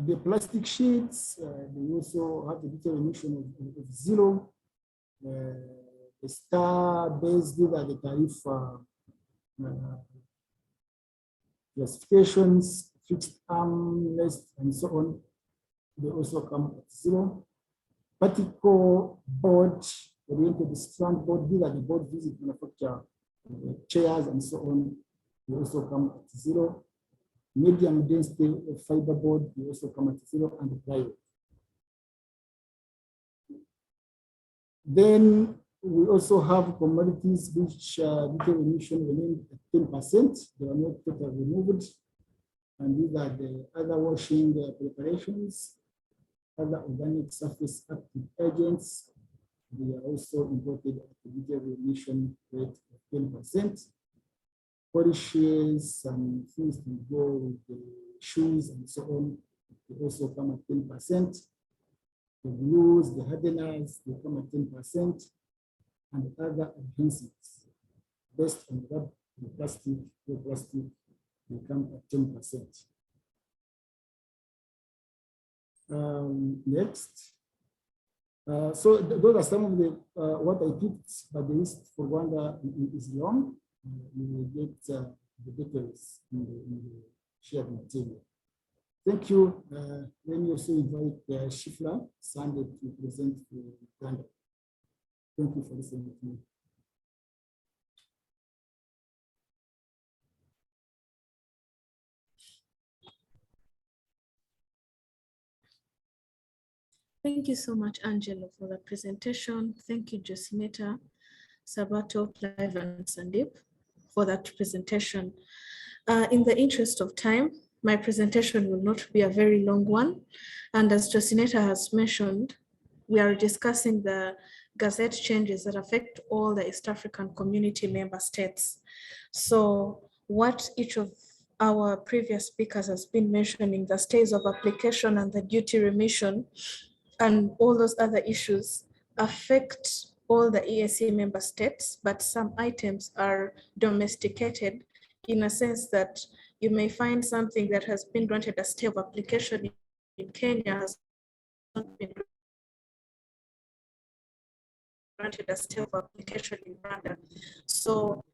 Speaker 5: The plastic sheets, they also have the detailed emission of 0. The star-based, these are the tariff classifications, fixed armrest, and so on. They also come at 0. Particle board, oriented strand board, these are the boards used to manufacture chairs and so on. They also come at 0. Medium density fiber board, they also come at 0, and plywood. Then we also have commodities which detailed emission remain at 10%. They are not totally removed. And these are the other washing preparations, other organic surface active agents. They are also imported at the detailed emission rate of 10%. Polishes and things to go with the shoes and so on, they also come at 10%. The glues, the hardeners, they come at 10%. And other adhesives based on rubber, plastic, plastic, they come at 10%. Next. So those are some of the what I picked, but the list for Rwanda is long. You will get the details in the shared material. Thank you. Let me also invite Shifra Sunday to present for Uganda. Thank you for listening to me.
Speaker 6: Thank you so much, Angelo, for the presentation. Thank you, Josineta, Sabato, Clive, and Sandeep for that presentation. In the interest of time, my presentation will not be a very long one. And as Josineta has mentioned, we are discussing the Gazette changes that affect all the East African Community member states. So what each of our previous speakers has been mentioning, the stays of application and the duty remission and all those other issues affect all the EAC member states, but some items are domesticated in a sense that you may find something that has been granted a stay of application in Kenya has not been granted a stay of application in Rwanda. So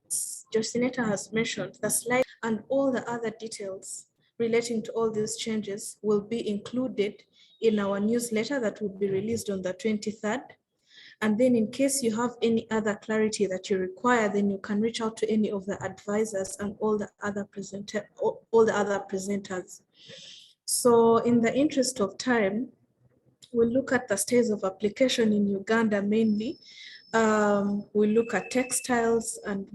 Speaker 6: Josineta has mentioned the slide and all the other details relating to all these changes will be included in our newsletter that will be released on the 23rd. And then in case you have any other clarity that you require, then you can reach out to any of the advisors and all the other presenters. So in the interest of time, we'll look at the stays of application in Uganda mainly. We look at textiles, and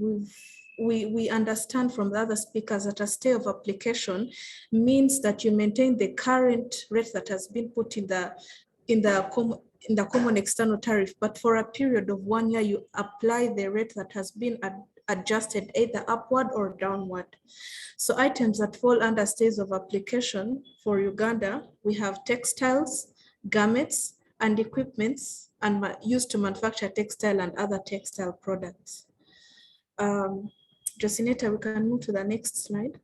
Speaker 6: we understand from the other speakers that a stay of application means that you maintain the current rate that has been put in the common external tariff, but for a period of 1 year, you apply the rate that has been adjusted either upward or downward. So items that fall under stays of application for Uganda, we have textiles, garments, and equipments and used to manufacture textile and other textile products. Josineta, we can move to the next slide.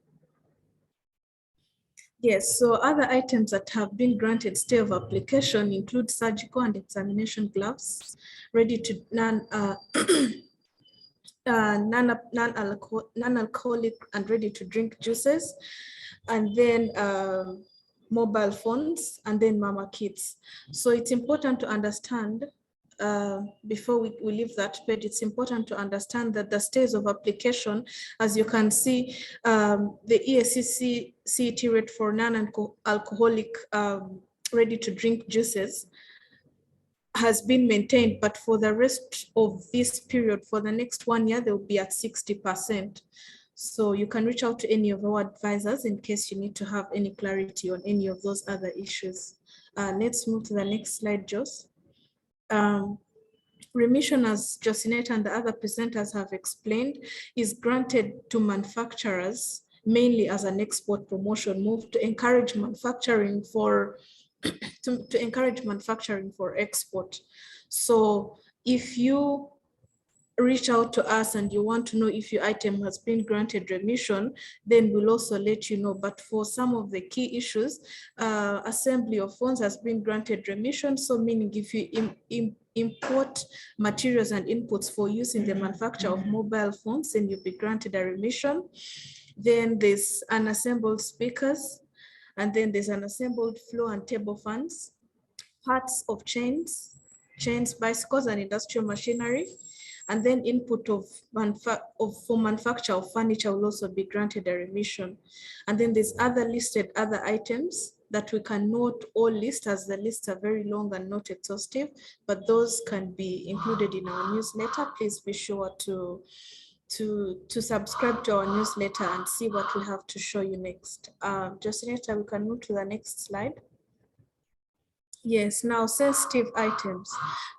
Speaker 6: Yes, so other items that have been granted stay of application include surgical and examination gloves, ready to non-alcoholic and ready to drink juices, and then mobile phones, and then mama kits. So it's important to understand, before we leave that page, it's important to understand that the stays of application, as you can see, the EAC CET rate for non-alcoholic ready to drink juices has been maintained, but for the rest of this period, for the next 1 year, they'll be at 60%. So you can reach out to any of our advisors in case you need to have any clarity on any of those other issues. Let's move to the next slide, Jos. Remission, as Josineta and the other presenters have explained, is granted to manufacturers mainly as an export promotion move to encourage manufacturing for to encourage manufacturing for export. So if you reach out to us and you want to know if your item has been granted remission, then we'll also let you know. But for some of the key issues, assembly of phones has been granted remission. So meaning if you import materials and inputs for use in the manufacture of mobile phones, then you'll be granted a remission. Then there's unassembled speakers, and then there's unassembled floor and table fans, parts of chains, bicycles, and industrial machinery. And then input for manufacture of furniture will also be granted a remission. And then there's other listed other items that we cannot all list, as the lists are very long and not exhaustive, but those can be included in our newsletter. Please be sure to subscribe to our newsletter and see what we have to show you next. Josineta, we can move to the next slide. Yes, now sensitive items.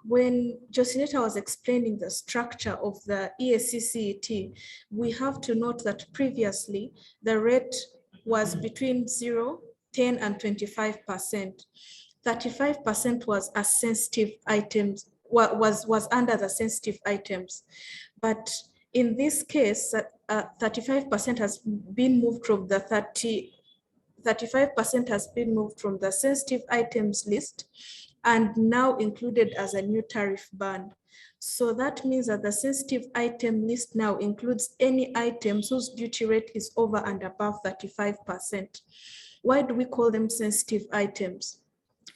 Speaker 6: When Josineta was explaining the structure of the EAC-CET, we have to note that previously the rate was between 0, 10, and 25%. 35% was a sensitive items, was under the sensitive items. But in this case, 35% has been moved from the 35% has been moved from the sensitive items list and now included as a new tariff band. So that means that the sensitive item list now includes any items whose duty rate is over and above 35%. Why do we call them sensitive items?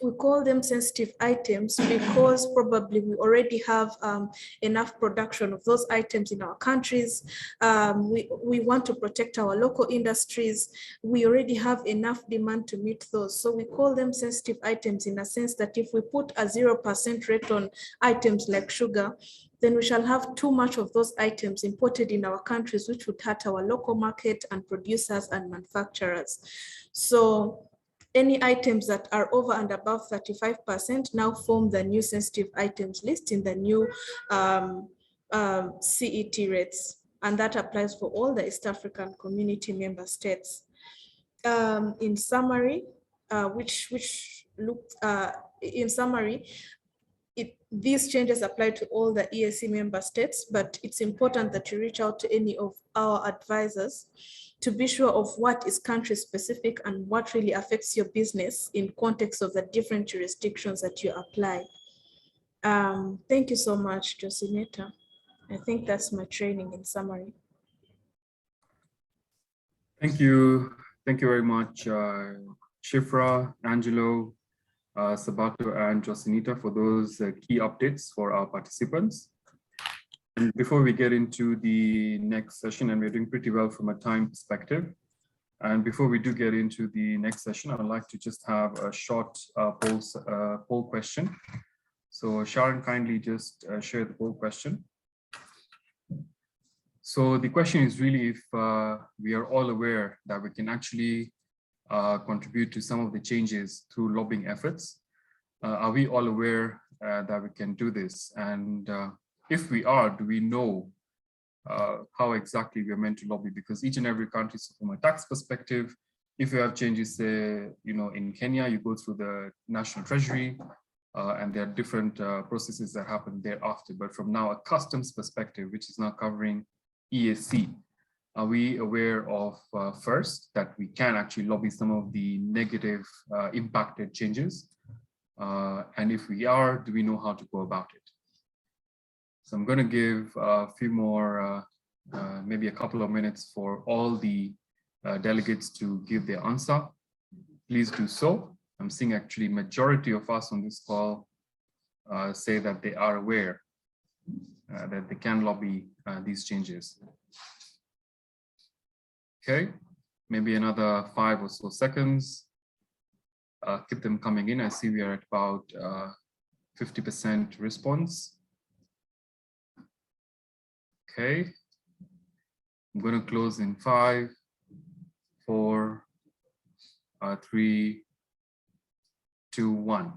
Speaker 6: We call them sensitive items because probably we already have enough production of those items in our countries. We want to protect our local industries. We already have enough demand to meet those. So we call them sensitive items in a sense that if we put a 0% rate on items like sugar, then we shall have too much of those items imported in our countries, which would hurt our local market and producers and manufacturers. So any items that are over and above 35% now form the new sensitive items list in the new CET rates. And that applies for all the East African Community member states. In summary, these changes apply to all the EAC member states, but it's important that you reach out to any of our advisors to be sure of what is country specific and what really affects your business in context of the different jurisdictions that you apply. Thank you so much, Josineta. I think that's my training in summary.
Speaker 1: Thank you. Thank you very much, Shifra, Angelo, Sabato, and Josineta for those key updates for our participants. And before we get into the next session, and we're doing pretty well from a time perspective, and before we do get into the next session, I'd like to just have a short poll question. So Sharon, kindly just share the poll question. So the question is really if we are all aware that we can actually contribute to some of the changes through lobbying efforts. Are we all aware that we can do this? And if we are, do we know how exactly we are meant to lobby? Because each and every country, so from a tax perspective, if you have changes, say, in Kenya, you go through the National Treasury, and there are different processes that happen thereafter. But from now a customs perspective, which is now covering EAC, are we aware of first that we can actually lobby some of the negative impacted changes? And if we are, do we know how to go about it? So I'm going to give a few more, maybe a couple of minutes for all the delegates to give their answer. Please do so. I'm seeing actually majority of us on this call say that they are aware that they can lobby these changes. Okay, maybe another 5 or so seconds. Keep them coming in. I see we are at about 50% response. Okay. I'm going to close in 5, 4, 3, 2, 1.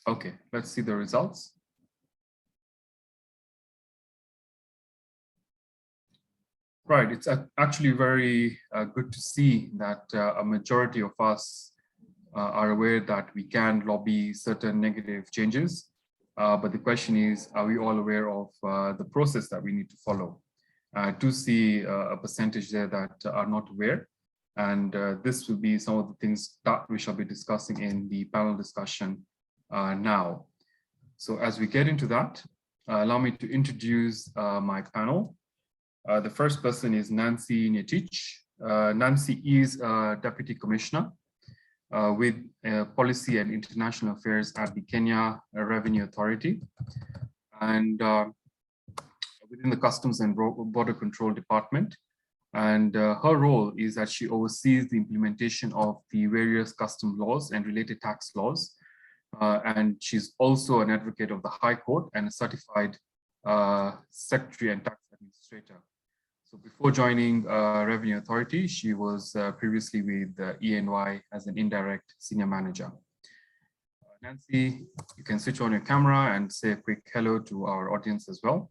Speaker 1: Okay, let's see the results. Right, it's actually very good to see that a majority of us are aware that we can lobby certain negative changes. But the question is, are we all aware of the process that we need to follow? I do see a percentage there that are not aware. And this will be some of the things that we shall be discussing in the panel discussion now. So as we get into that, allow me to introduce my panel. The first person is Nancy Nyetich. Nancy is a Deputy Commissioner with Policy and International Affairs at the Kenya Revenue Authority. And within the Customs and Border Control Department. And her role is that she oversees the implementation of the various custom laws and related tax laws. And she's also an advocate of the High Court and a certified secretary and tax administrator. So before joining Revenue Authority, she was previously with ENY as an indirect senior manager. Nancy, you can switch on your camera and say a quick hello to our audience as well.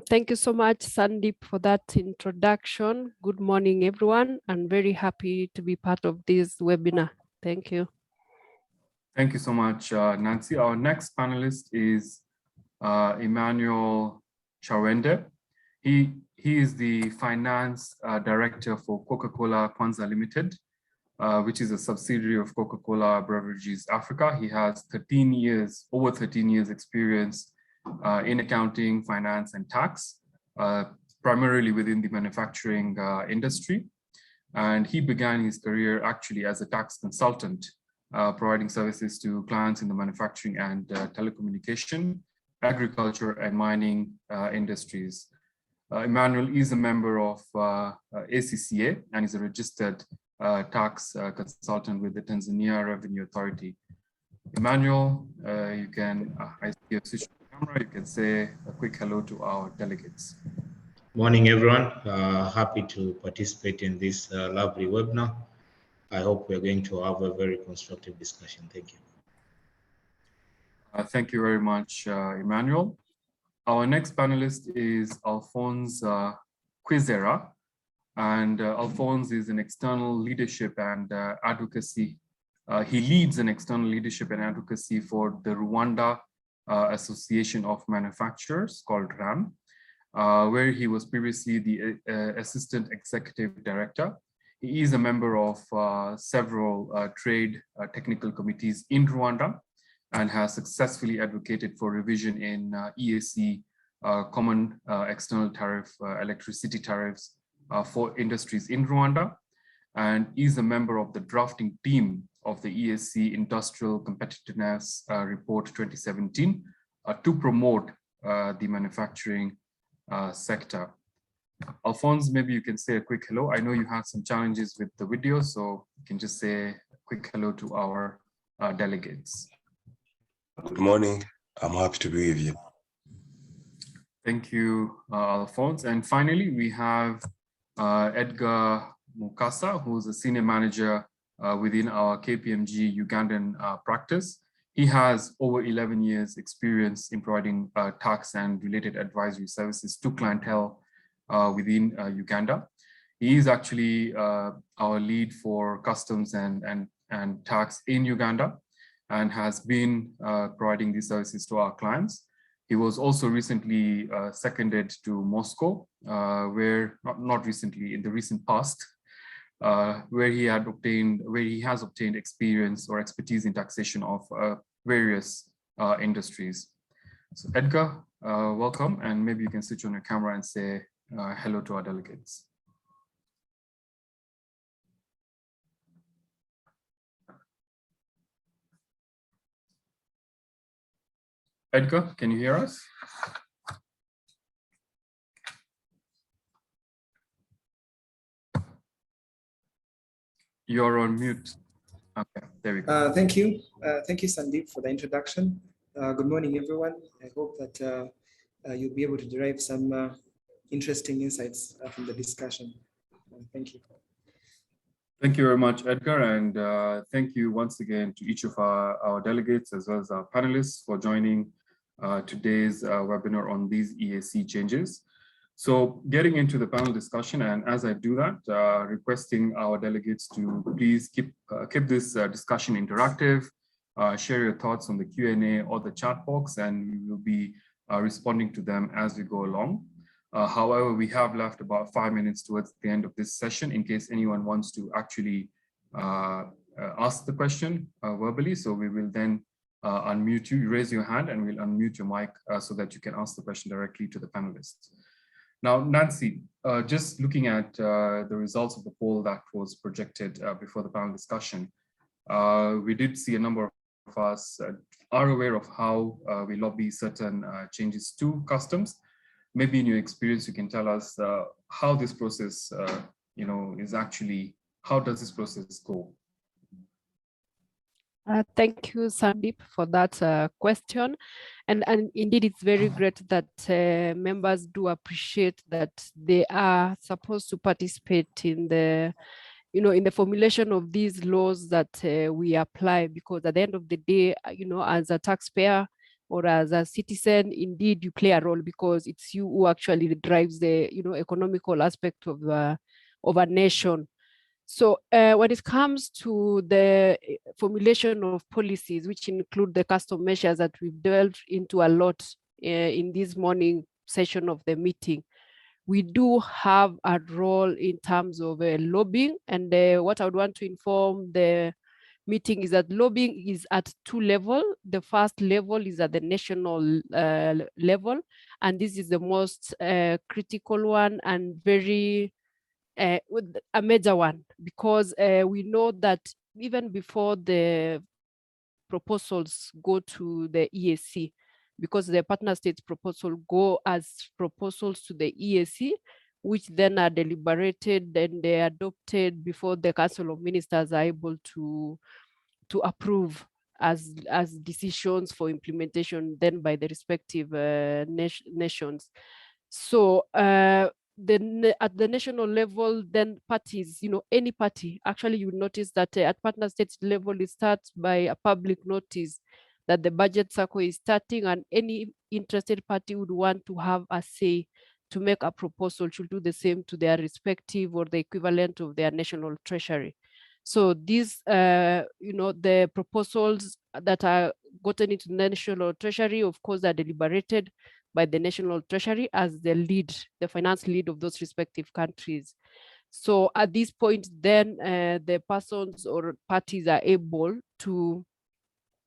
Speaker 7: Thank you so much, Sandeep, for that introduction. Good morning, everyone. I'm very happy to be part of this webinar. Thank you.
Speaker 1: Thank you so much, Nancy. Our next panelist is Emmanuel Chawende. He is the finance director for Coca-Cola Kwanza Limited, which is a subsidiary of Coca-Cola Beverages Africa. He has over 13 years experience in accounting, finance, and tax, primarily within the manufacturing industry. And he began his career actually as a tax consultant, providing services to clients in the manufacturing and telecommunication, agriculture, and mining industries. Emmanuel is a member of ACCA and is a registered tax consultant with the Tanzania Revenue Authority. Emmanuel, you can, I see you switch the camera, you can say a quick hello to our delegates.
Speaker 8: Morning, everyone. Happy to participate in this lovely webinar. I hope we're going to have a very constructive discussion. Thank you.
Speaker 1: Thank you very much, Emmanuel. Our next panelist is Alphonse Quizera, and Alphonse is an external leadership and advocacy. He leads an external leadership and advocacy for the Rwanda Association of Manufacturers, called RAM, where he was previously the Assistant Executive Director. He is a member of several trade technical committees in Rwanda and has successfully advocated for revision in EAC common external tariff, electricity tariffs for industries in Rwanda, and is a member of the drafting team of the EAC Industrial Competitiveness Report 2017 to promote the manufacturing sector. Alphonse, maybe you can say a quick hello. I know you had some challenges with the video, so you can just say a quick hello to our delegates.
Speaker 9: Good morning. I'm happy to be with you.
Speaker 1: Thank you, Alphonse. And finally, we have Edgar Mukasa, who's a senior manager within our KPMG Ugandan practice. He has over 11 years experience in providing tax and related advisory services to clientele within Uganda. He is actually our lead for customs and tax in Uganda and has been providing these services to our clients. He was also recently seconded to Moscow, where not recently, in the recent past, where he has obtained experience or expertise in taxation of various industries. So Edgar, welcome, and maybe you can switch on your camera and say hello to our delegates. Edgar, can you hear us? You're on mute. Okay, there we go.
Speaker 10: Thank you. Thank you, Sandeep, for the introduction. Good morning, everyone. I hope that you'll be able to derive some interesting insights from the discussion. Thank you.
Speaker 1: Thank you very much, Edgar, and thank you once again to each of our delegates as well as our panelists for joining today's webinar on these EAC changes. So getting into the panel discussion, and as I do that, requesting our delegates to please keep this discussion interactive, share your thoughts on the Q&A or the chat box, and we will be responding to them as we go along. However, we have left about 5 minutes towards the end of this session in case anyone wants to actually ask the question verbally. So we will then unmute you, raise your hand, and we'll unmute your mic so that you can ask the question directly to the panelists. Now, Nancy, just looking at the results of the poll that was projected before the panel discussion, we did see a number of us are aware of how we lobby certain changes to customs. Maybe in your experience, you can tell us how this process, is actually, how does this process go?
Speaker 7: Thank you, Sandeep, for that question. And indeed, it's very great that members do appreciate that they are supposed to participate in the, in the formulation of these laws that we apply, because at the end of the day, as a taxpayer or as a citizen, indeed, you play a role because it's you who actually drives the, economical aspect of a nation. So when it comes to the formulation of policies, which include the custom measures that we've delved into a lot in this morning session of the meeting, we do have a role in terms of lobbying. And what I would want to inform the meeting is that lobbying is at 2 levels. The first level is at the national level, and this is the most critical one and very a major one, because we know that even before the proposals go to the EAC, because the partner states proposal go as proposals to the EAC, which then are deliberated and they are adopted before the Council of Ministers are able to approve as decisions for implementation then by the respective nations. So at the national level, then parties, any party, actually you notice that at partner states level, it starts by a public notice that the budget cycle is starting, and any interested party would want to have a say to make a proposal should do the same to their respective or the equivalent of their national treasury. So these, the proposals that are gotten into the national treasury, of course, are deliberated by the national treasury as the lead, the finance lead of those respective countries. So at this point, then the persons or parties are able to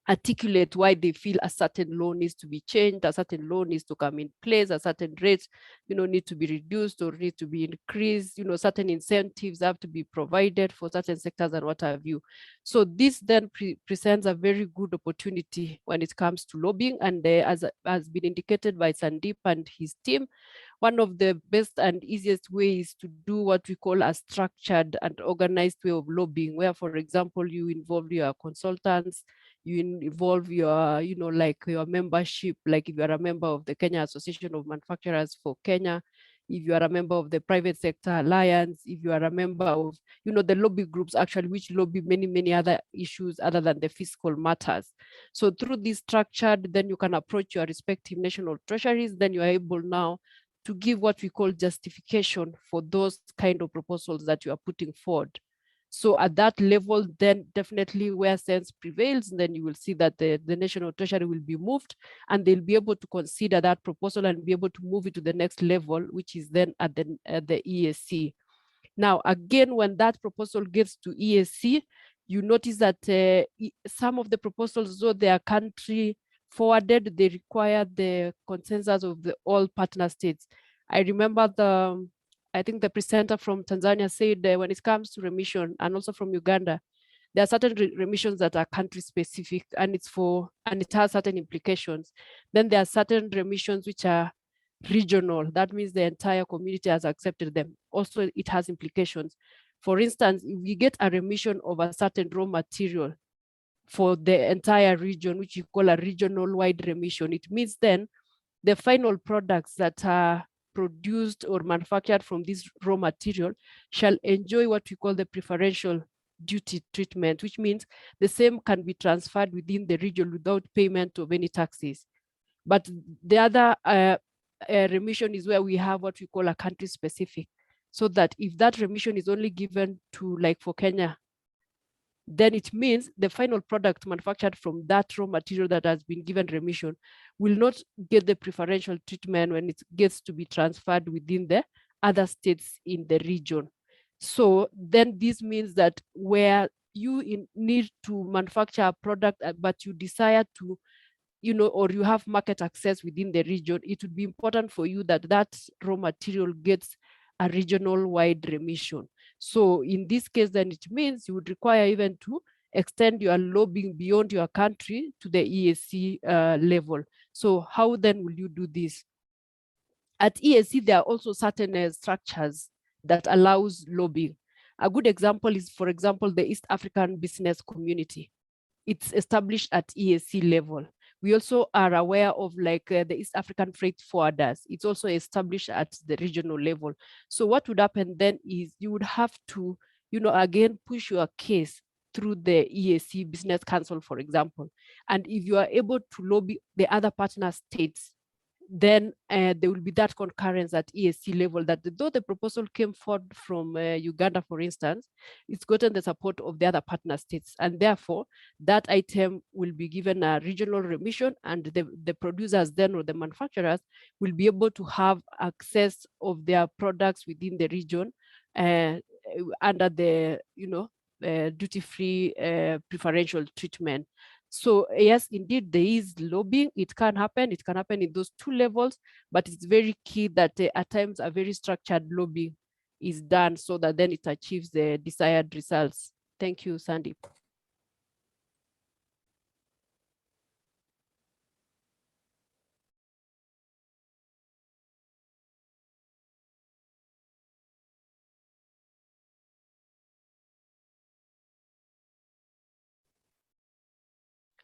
Speaker 7: articulate why they feel a certain law needs to be changed, a certain law needs to come in place, a certain rates, need to be reduced or need to be increased, certain incentives have to be provided for certain sectors and what have you. So this then presents a very good opportunity when it comes to lobbying. And as has been indicated by Sandeep and his team, one of the best and easiest ways to do what we call a structured and organized way of lobbying, where, for example, you involve your consultants, you involve your, like your membership, like if you are a member of the Kenya Association of Manufacturers for Kenya, if you are a member of the Private Sector Alliance, if you are a member of, the lobby groups actually, which lobby many other issues other than the fiscal matters. So through this structured, then you can approach your respective national treasuries, then you are able now to give what we call justification for those kind of proposals that you are putting forward. So at that level, then definitely where sense prevails, then you will see that the national treasury will be moved and they'll be able to consider that proposal and be able to move it to the next level, which is then at the EAC. Now, again, when that proposal gets to EAC, you notice that some of the proposals, though they are country forwarded, they require the consensus of all partner states. I remember I think the presenter from Tanzania said that when it comes to remission, and also from Uganda, there are certain remissions that are country specific and it has certain implications. Then there are certain remissions which are regional. That means the entire community has accepted them. Also, it has implications. For instance, if we get a remission of a certain raw material for the entire region, which you call a regional wide remission, it means then the final products that are produced or manufactured from this raw material shall enjoy what we call the preferential duty treatment, which means the same can be transferred within the region without payment of any taxes. But the other remission is where we have what we call a country specific, so that if that remission is only given to, like for Kenya, then it means the final product manufactured from that raw material that has been given remission will not get the preferential treatment when it gets to be transferred within the other states in the region. So then this means that where you need to manufacture a product, but you desire to, or you have market access within the region, it would be important for you that that raw material gets a regional wide remission. So in this case, then it means you would require even to extend your lobbying beyond your country to the EAC level. So how then will you do this? At EAC, there are also certain structures that allows lobbying. A good example is, for example, the East African Business Community. It's established at EAC level. We also are aware of the East African Freight Forwarders. It's also established at the regional level. So what would happen then is you would have to, again, push your case through the EAC Business Council, for example. And if you are able to lobby the other partner states, then there will be that concurrence at EAC level that though the proposal came forward from Uganda, for instance, it's gotten the support of the other partner states. And therefore, that item will be given a regional remission, and the producers then, or the manufacturers, will be able to have access of their products within the region under the duty-free preferential treatment. So yes, indeed, there is lobbying. It can happen. It can happen in those two levels, but it's very key that at times a very structured lobbying is done so that then it achieves the desired results. Thank you, Sandeep.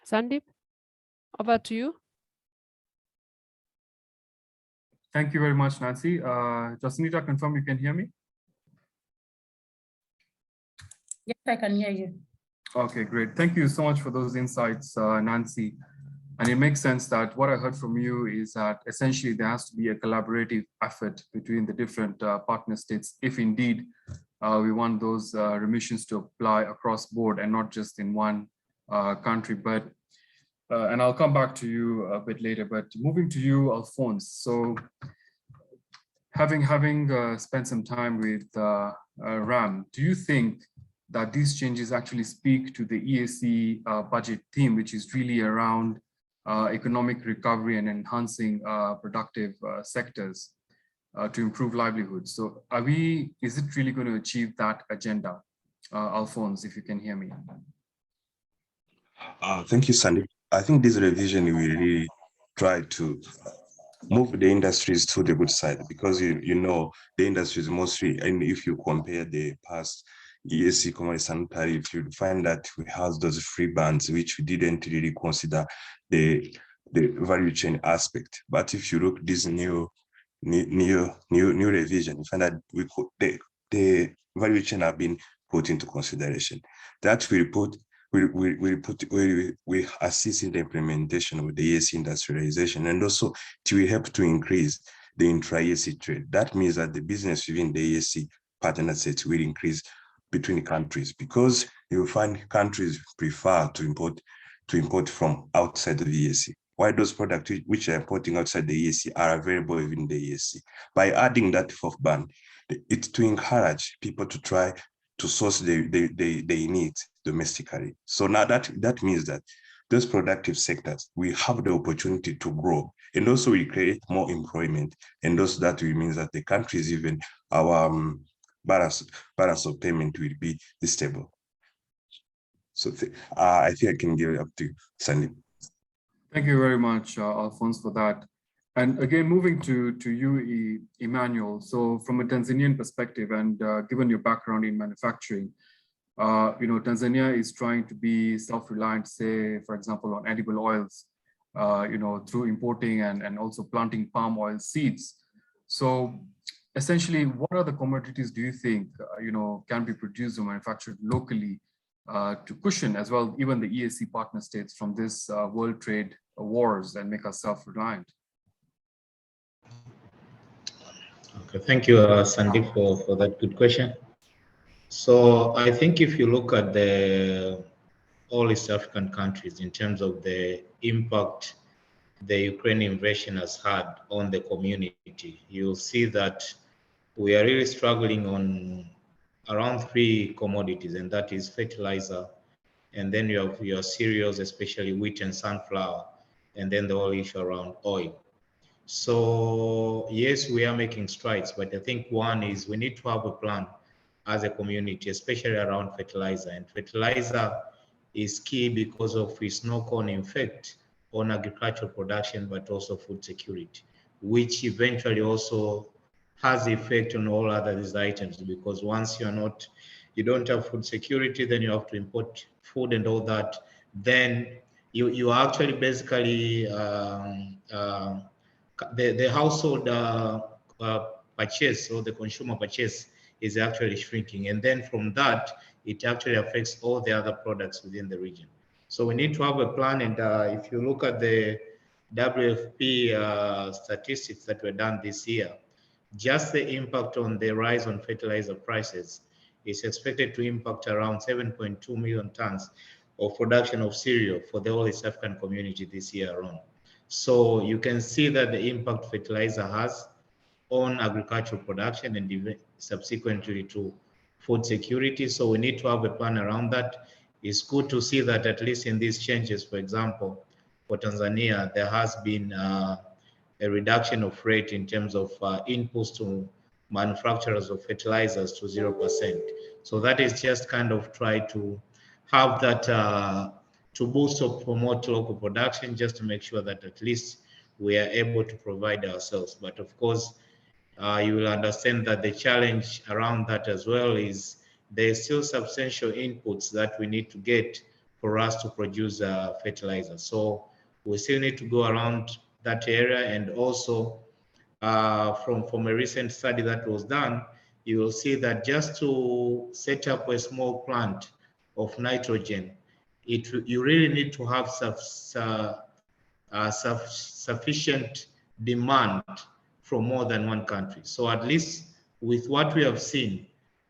Speaker 7: Sandeep, over to you.
Speaker 1: Thank you very much, Nancy. Jacinita, confirm you can hear me?
Speaker 3: Yes, I can hear you.
Speaker 1: Okay, great. Thank you so much for those insights, Nancy. And it makes sense that what I heard from you is that essentially there has to be a collaborative effort between the different partner states if indeed we want those remissions to apply across board and not just in one country. But and I'll come back to you a bit later, but moving to you, Alphonse. So having spent some time with RAM, do you think that these changes actually speak to the EAC budget theme, which is really around economic recovery and enhancing productive sectors to improve livelihoods? So is it really going to achieve that agenda? Alphonse, if you can hear me.
Speaker 9: Thank you, Sandy. I think this revision will really try to move the industries to the good side, because the industry is mostly, and if you compare the past EAC commodities and tariff, you'll find that we have those free bands which we didn't really consider the value chain aspect. But if you look at this new revision, you find that the value chain have been put into consideration. That we assist in the implementation of the EAC industrialization, and also to help to increase the intra-EAC trade. That means that the business within the EAC partner states will increase between countries, because you will find countries prefer to import from outside of the EAC, while those products which are importing outside the EAC are available within the EAC. By adding that fourth band, it's to encourage people to try to source they need domestically. So now that means that those productive sectors, we have the opportunity to grow, and also we create more employment, and also that means that the countries, even our balance of payment will be stable. So I think I can give it up to Sandy.
Speaker 1: Thank you very much, Alphonse, for that. And again, moving to you, Emmanuel. So from a Tanzanian perspective, and given your background in manufacturing, Tanzania is trying to be self-reliant, say, for example, on edible oils, through importing and also planting palm oil seeds. So essentially, what are the commodities do you think, can be produced or manufactured locally to cushion as well, even the EAC partner states from this world trade wars and make us self-reliant?
Speaker 8: Okay, thank you, Sandeep, for that good question. So I think if you look at all East African countries in terms of the impact the Ukraine invasion has had on the community, you'll see that we are really struggling on around 3 commodities, and that is fertilizer, and then you have your cereals, especially wheat and sunflower, and then the whole issue around oil. So yes, we are making strides, but I think one is we need to have a plan as a community, especially around fertilizer. And fertilizer is key because of its knock-on effect on agricultural production, but also food security, which eventually also has effect on all other these items, because once you don't have food security, then you have to import food and all that. Then you actually basically the household purchase, or the consumer purchase, is actually shrinking, and then from that it actually affects all the other products within the region. So we need to have a plan, and if you look at the WFP statistics that were done this year, just the impact on the rise on fertilizer prices is expected to impact around 7.2 million tons of production of cereal for the whole East African community this year alone. So you can see that the impact fertilizer has on agricultural production and even subsequently to food security. So we need to have a plan around that. It's good to see that at least in these changes, for example, for Tanzania, there has been a reduction of rate in terms of inputs to manufacturers of fertilizers to 0%. So that is just kind of try to have that to boost or promote local production, just to make sure that at least we are able to provide ourselves. But of course, you will understand that the challenge around that as well is there's still substantial inputs that we need to get for us to produce fertilizer. So we still need to go around that area. And also from a recent study that was done, you will see that just to set up a small plant of nitrogen, you really need to have sufficient demand from more than one country. So at least with what we have seen,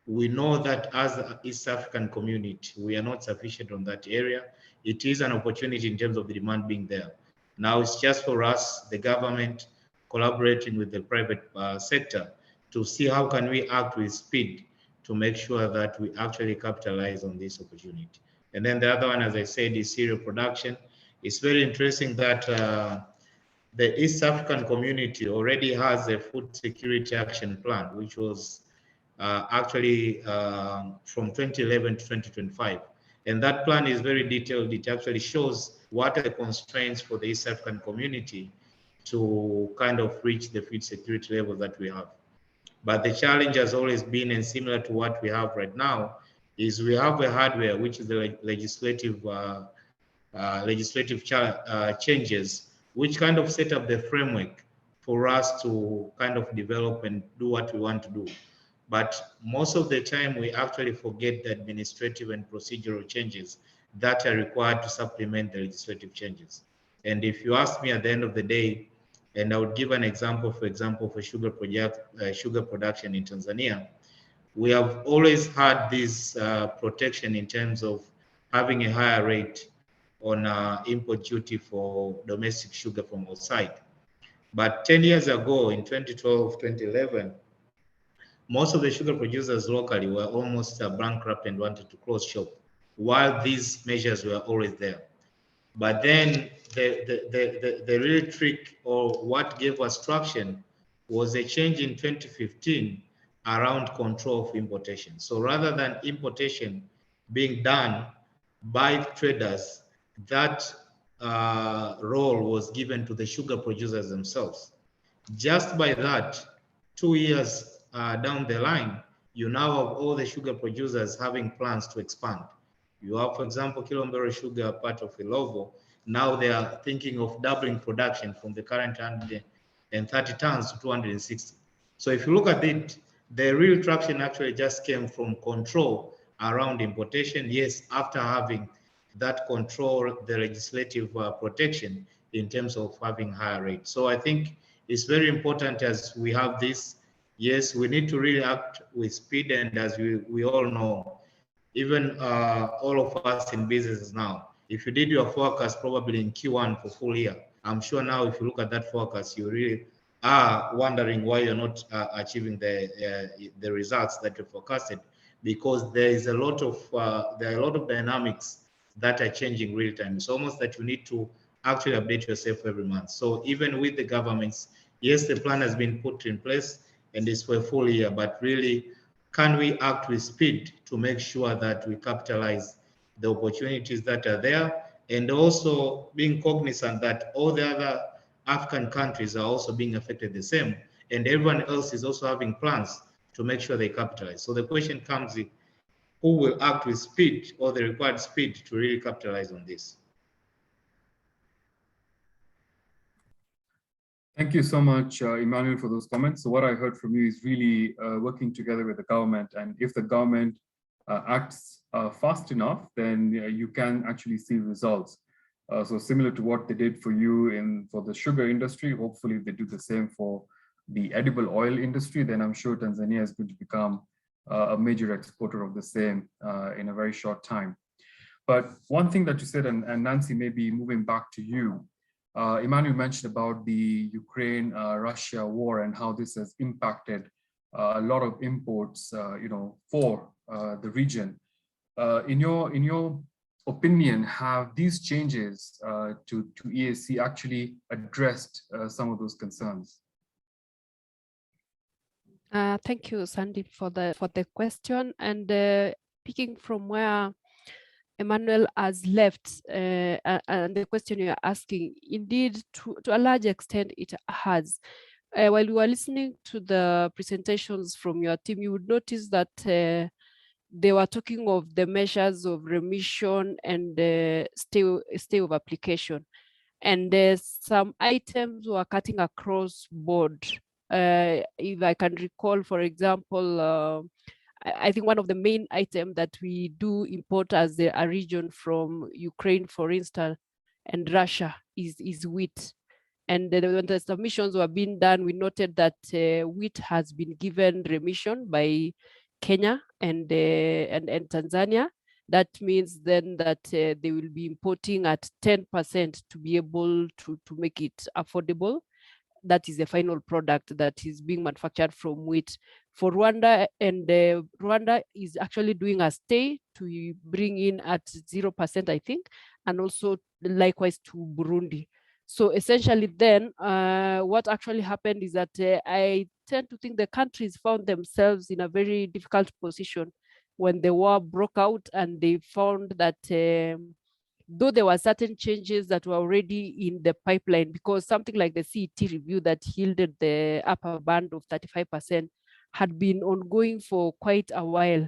Speaker 8: we know that as the East African community, we are not sufficient on that area. It is an opportunity in terms of the demand being there. Now it's just for us, the government, collaborating with the private sector to see how can we act with speed to make sure that we actually capitalize on this opportunity. And then the other one, as I said, is cereal production. It's very interesting that the East African community already has a food security action plan, which was actually from 2011 to 2025. And that plan is very detailed. It actually shows what are the constraints for the East African community to kind of reach the food security level that we have. But the challenge has always been, and similar to what we have right now, is we have a hardware, which is the legislative changes, which kind of set up the framework for us to kind of develop and do what we want to do. But most of the time, we actually forget the administrative and procedural changes that are required to supplement the legislative changes. And if you ask me at the end of the day, and I would give an example, for sugar production in Tanzania, we have always had this protection in terms of having a higher rate on import duty for domestic sugar from outside. But 10 years ago, in 2012, 2011, most of the sugar producers locally were almost bankrupt and wanted to close shop, while these measures were always there. But then the real trick, or what gave us traction, was a change in 2015 around control of importation. So rather than importation being done by traders, that role was given to the sugar producers themselves. Just by that, 2 years down the line, you now have all the sugar producers having plans to expand. You have, for example, Kilombero Sugar, part of Ilovo. Now they are thinking of doubling production from the current 130 tons to 260. So if you look at it, the real traction actually just came from control around importation. Yes, after having that control, the legislative protection in terms of having higher rates. So I think it's very important as we have this. Yes, we need to really act with speed, and as we all know, even all of us in businesses now, if you did your forecast probably in Q1 for full year, I'm sure now if you look at that forecast, you really are wondering why you're not achieving the results that you forecasted, because there is a lot of there are a lot of dynamics that are changing real time. It's almost that you need to actually update yourself every month. So even with the governments, yes, the plan has been put in place and it's for a full year, but really, can we act with speed to make sure that we capitalize the opportunities that are there, and also being cognizant that all the other African countries are also being affected the same, and everyone else is also having plans to make sure they capitalize. So the question comes in, who will act with speed or the required speed to really capitalize on this?
Speaker 1: Thank you so much, Emmanuel, for those comments. So what I heard from you is really working together with the government, and if the government acts fast enough, then you can actually see results. So similar to what they did for you for the sugar industry, hopefully if they do the same for the edible oil industry, then I'm sure Tanzania is going to become a major exporter of the same in a very short time. But one thing that you said, and Nancy, maybe moving back to you, Emmanuel mentioned about the Ukraine-Russia war and how this has impacted a lot of imports, for the region. In your opinion, have these changes to EAC actually addressed some of those concerns?
Speaker 7: Thank you, Sandeep, for the question. And picking from where Emmanuel has left, and the question you are asking, indeed, to a large extent, it has. While you were listening to the presentations from your team, you would notice that they were talking of the measures of remission and stay of application. And some items were cutting across board. If I can recall, for example, I think one of the main items that we do import as a region from Ukraine, for instance, and Russia is wheat. And when the submissions were being done, we noted that wheat has been given remission by Kenya and Tanzania. That means then that they will be importing at 10% to be able to make it affordable. That is the final product that is being manufactured from wheat. For Rwanda, and Rwanda is actually doing a stay to bring in at 0%, I think, and also likewise to Burundi. So essentially then, what actually happened is that I tend to think the countries found themselves in a very difficult position when the war broke out, and they found that though there were certain changes that were already in the pipeline, because something like the CET review that yielded the upper band of 35% had been ongoing for quite a while.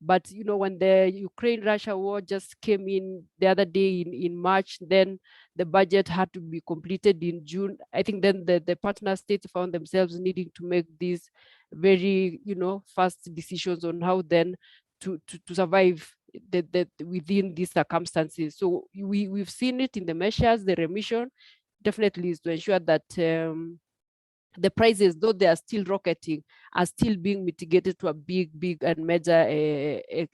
Speaker 7: But when the Ukraine-Russia war just came in the other day in March, then the budget had to be completed in June. I think then the partner states found themselves needing to make these very fast decisions on how then to survive within these circumstances. So we've seen it in the measures. The remission definitely is to ensure that the prices, though they are still rocketing, are still being mitigated to a big and major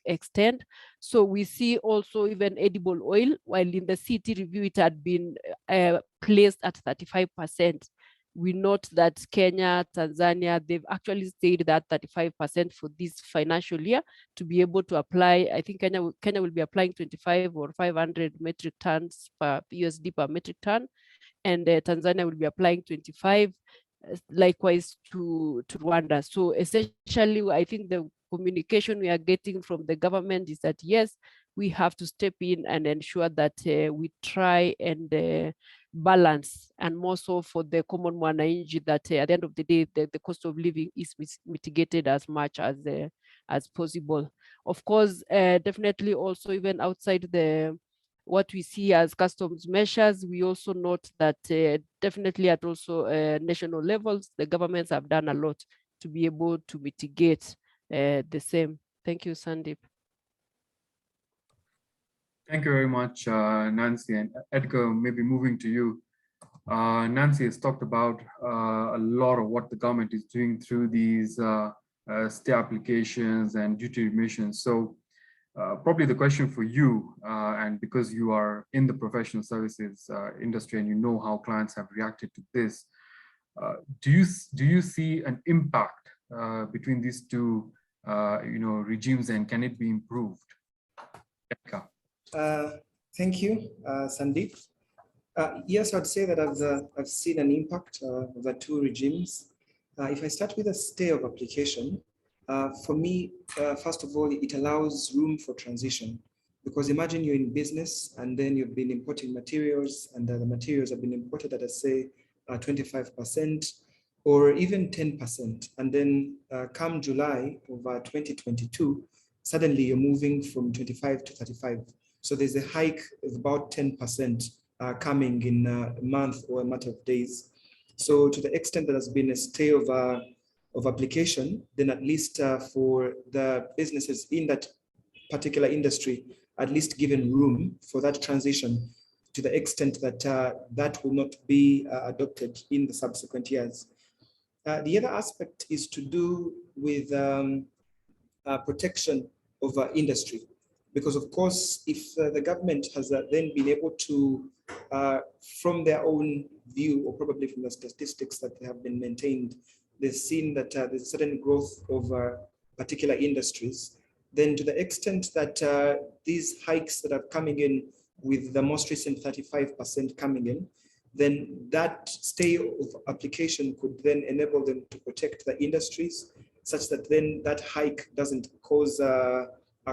Speaker 7: extent. So we see also even edible oil, while in the CET review it had been placed at 35%. We note that Kenya, Tanzania, they've actually stayed that 35% for this financial year to be able to apply. I think Kenya will be applying 25 or 500 metric tons per USD per metric ton, and Tanzania will be applying 25. Likewise to Rwanda. So essentially, I think the communication we are getting from the government is that yes, we have to step in and ensure that we try and balance, and more so for the common mwananchi, that at the end of the day, the cost of living is mitigated as much as possible. Of course, definitely also even outside what we see as customs measures, we also note that definitely at also national levels, the governments have done a lot to be able to mitigate the same. Thank you, Sandeep.
Speaker 1: Thank you very much, Nancy. And Edgar, maybe moving to you. Nancy has talked about a lot of what the government is doing through these stay applications and duty remissions. So probably the question for you, and because you are in the professional services industry and you know how clients have reacted to this, do you see an impact between these two regimes, and can it be improved? Edgar.
Speaker 10: Thank you, Sandeep. Yes, I'd say that I've seen an impact of the two regimes. If I start with a stay of application, for me, first of all, it allows room for transition, because imagine you're in business and then you've been importing materials, and the materials have been imported at, say, 25% or even 10. And then come July of 2022, suddenly you're moving from 25 to 35. So there's a hike of about 10% coming in a month or a matter of days. So to the extent that has been a stay of application, then at least for the businesses in that particular industry, at least given room for that transition to the extent that that will not be adopted in the subsequent years. The other aspect is to do with protection of industry. Because of course, if the government has then been able to, from their own view, or probably from the statistics that have been maintained, they've seen that there's certain growth of particular industries, then to the extent that these hikes that are coming in with the most recent 35% coming in, then that stay of application could then enable them to protect the industries, such that then that hike doesn't cause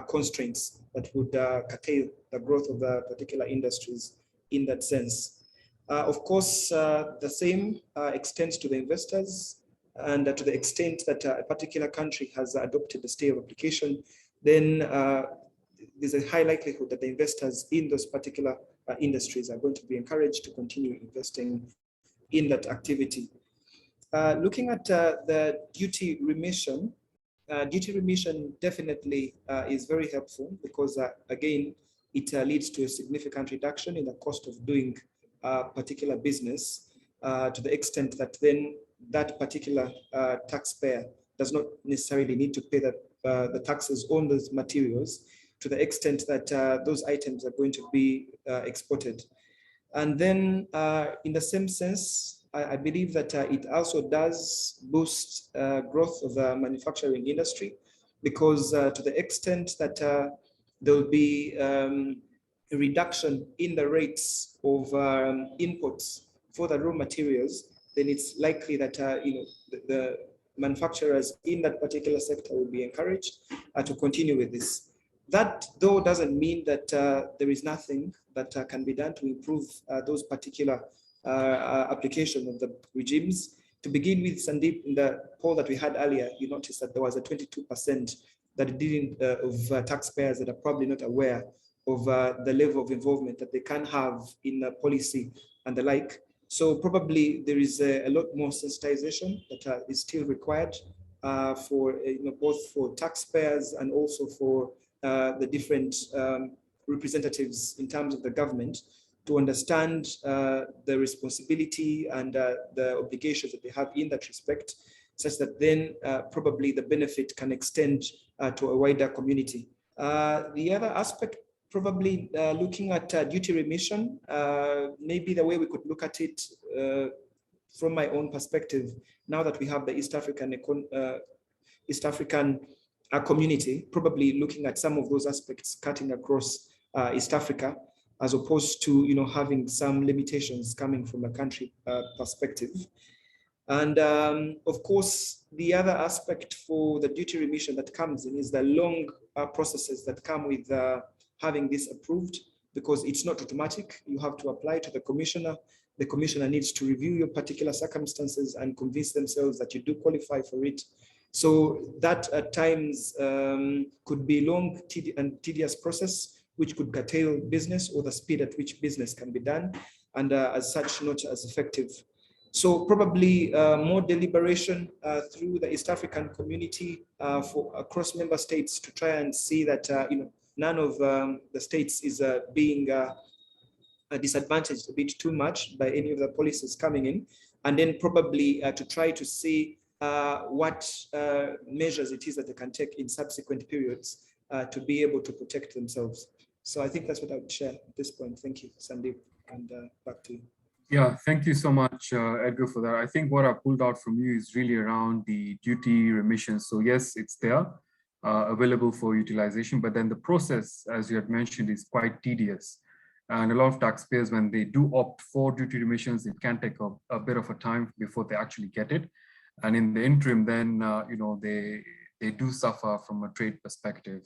Speaker 10: constraints that would curtail the growth of the particular industries in that sense. Of course, the same extends to the investors, and to the extent that a particular country has adopted the stay of application, then there's a high likelihood that the investors in those particular industries are going to be encouraged to continue investing in that activity. Looking at the duty remission definitely is very helpful, because again, it leads to a significant reduction in the cost of doing particular business, to the extent that then that particular taxpayer does not necessarily need to pay the taxes on those materials, to the extent that those items are going to be exported. And then in the same sense, I believe that it also does boost growth of the manufacturing industry, because to the extent that there will be a reduction in the rates of inputs for the raw materials, then it's likely that the manufacturers in that particular sector will be encouraged to continue with this. That, though, doesn't mean that there is nothing that can be done to improve those particular application of the regimes. To begin with, Sandeep, in the poll that we had earlier, you noticed that there was a 22% that didn't of taxpayers that are probably not aware of the level of involvement that they can have in policy and the like. So probably there is a lot more sensitization that is still required for both for taxpayers and also for the different representatives in terms of the government, to understand the responsibility and the obligations that they have in that respect, such that then probably the benefit can extend to a wider community. The other aspect, probably looking at duty remission, maybe the way we could look at it from my own perspective, now that we have the East African community, probably looking at some of those aspects cutting across East Africa, as opposed to having some limitations coming from a country perspective. And of course, the other aspect for the duty remission that comes in is the long processes that come with having this approved, because it's not automatic. You have to apply to the commissioner. The commissioner needs to review your particular circumstances and convince themselves that you do qualify for it. So that at times could be long and tedious process, which could curtail business or the speed at which business can be done, and as such, not as effective. So probably more deliberation through the East African community for across member states to try and see that none of the states is being disadvantaged a bit too much by any of the policies coming in, and then probably to try to see what measures it is that they can take in subsequent periods to be able to protect themselves. So I think that's what I would share at this point. Thank you, Sandeep, and back to you.
Speaker 1: Yeah, thank you so much, Edgar, for that. I think what I pulled out from you is really around the duty remission. So yes, it's there, available for utilization, but then the process, as you had mentioned, is quite tedious. And a lot of taxpayers, when they do opt for duty remissions, it can take a bit of a time before they actually get it. And in the interim, then, they do suffer from a trade perspective.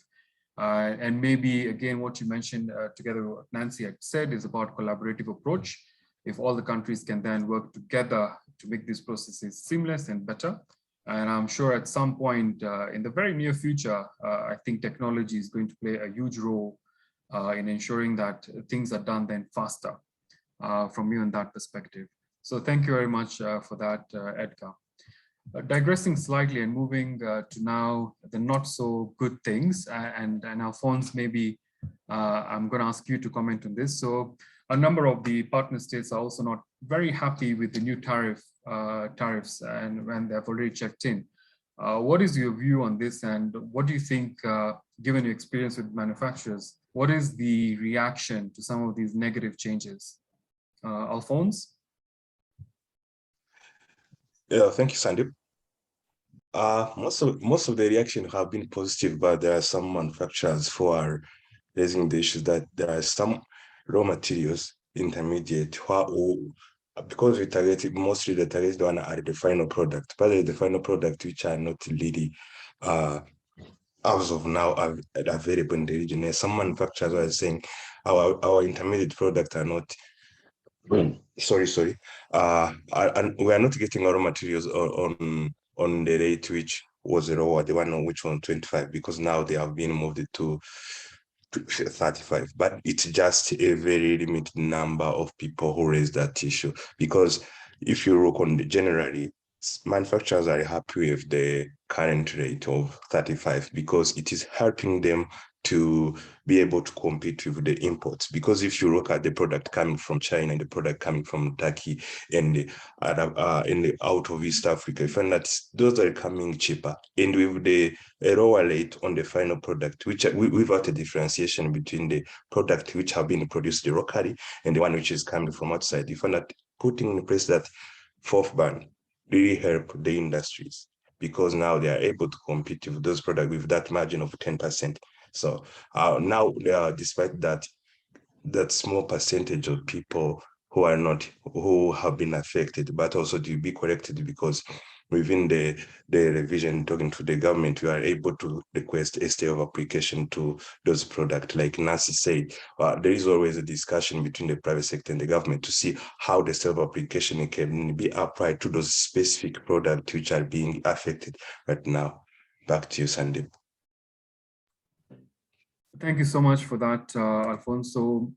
Speaker 1: And maybe, again, what you mentioned together with what Nancy had said is about collaborative approach. If all the countries can then work together to make these processes seamless and better. And I'm sure at some point in the very near future, I think technology is going to play a huge role in ensuring that things are done then faster from you in that perspective. So thank you very much for that, Edgar. Digressing slightly and moving to now the not so good things, and Alphonse, maybe I'm going to ask you to comment on this. So a number of the partner states are also not very happy with the new tariffs, and when they've already checked in. What is your view on this, and what do you think, given your experience with manufacturers, what is the reaction to some of these negative changes? Alphonse?
Speaker 9: Yeah, thank you, Sandeep. Most of the reaction have been positive, but there are some manufacturers who are raising the issue that there are some raw materials, intermediate, because we target mostly the target one are the final product, but the final product which are not really as of now are available in the region. Some manufacturers are saying our intermediate products are not. Sorry. And we are not getting our raw materials on the rate which was the one on which on 25, because now they have been moved to 35, but it's just a very limited number of people who raise that issue. Because if you look on generally, manufacturers are happy with the current rate of 35 because it is helping them to be able to compete with the imports. Because if you look at the product coming from China and the product coming from Turkey and out of East Africa, you find that those are coming cheaper. And with the lower rate on the final product, which without a differentiation between the product which have been produced locally and the one which is coming from outside, you find that putting in place that fourth ban really help the industries, because now they are able to compete with those products with that margin of 10%. So now, despite that small percentage of people who have been affected, but also to be corrected, because within the revision, talking to the government, we are able to request a stay of application to those products. Like Nancy said, there is always a discussion between the private sector and the government to see how the stay of application can be applied to those specific products which are being affected right now. Back to you, Sandeep.
Speaker 1: Thank you so much for that, Alphonse. So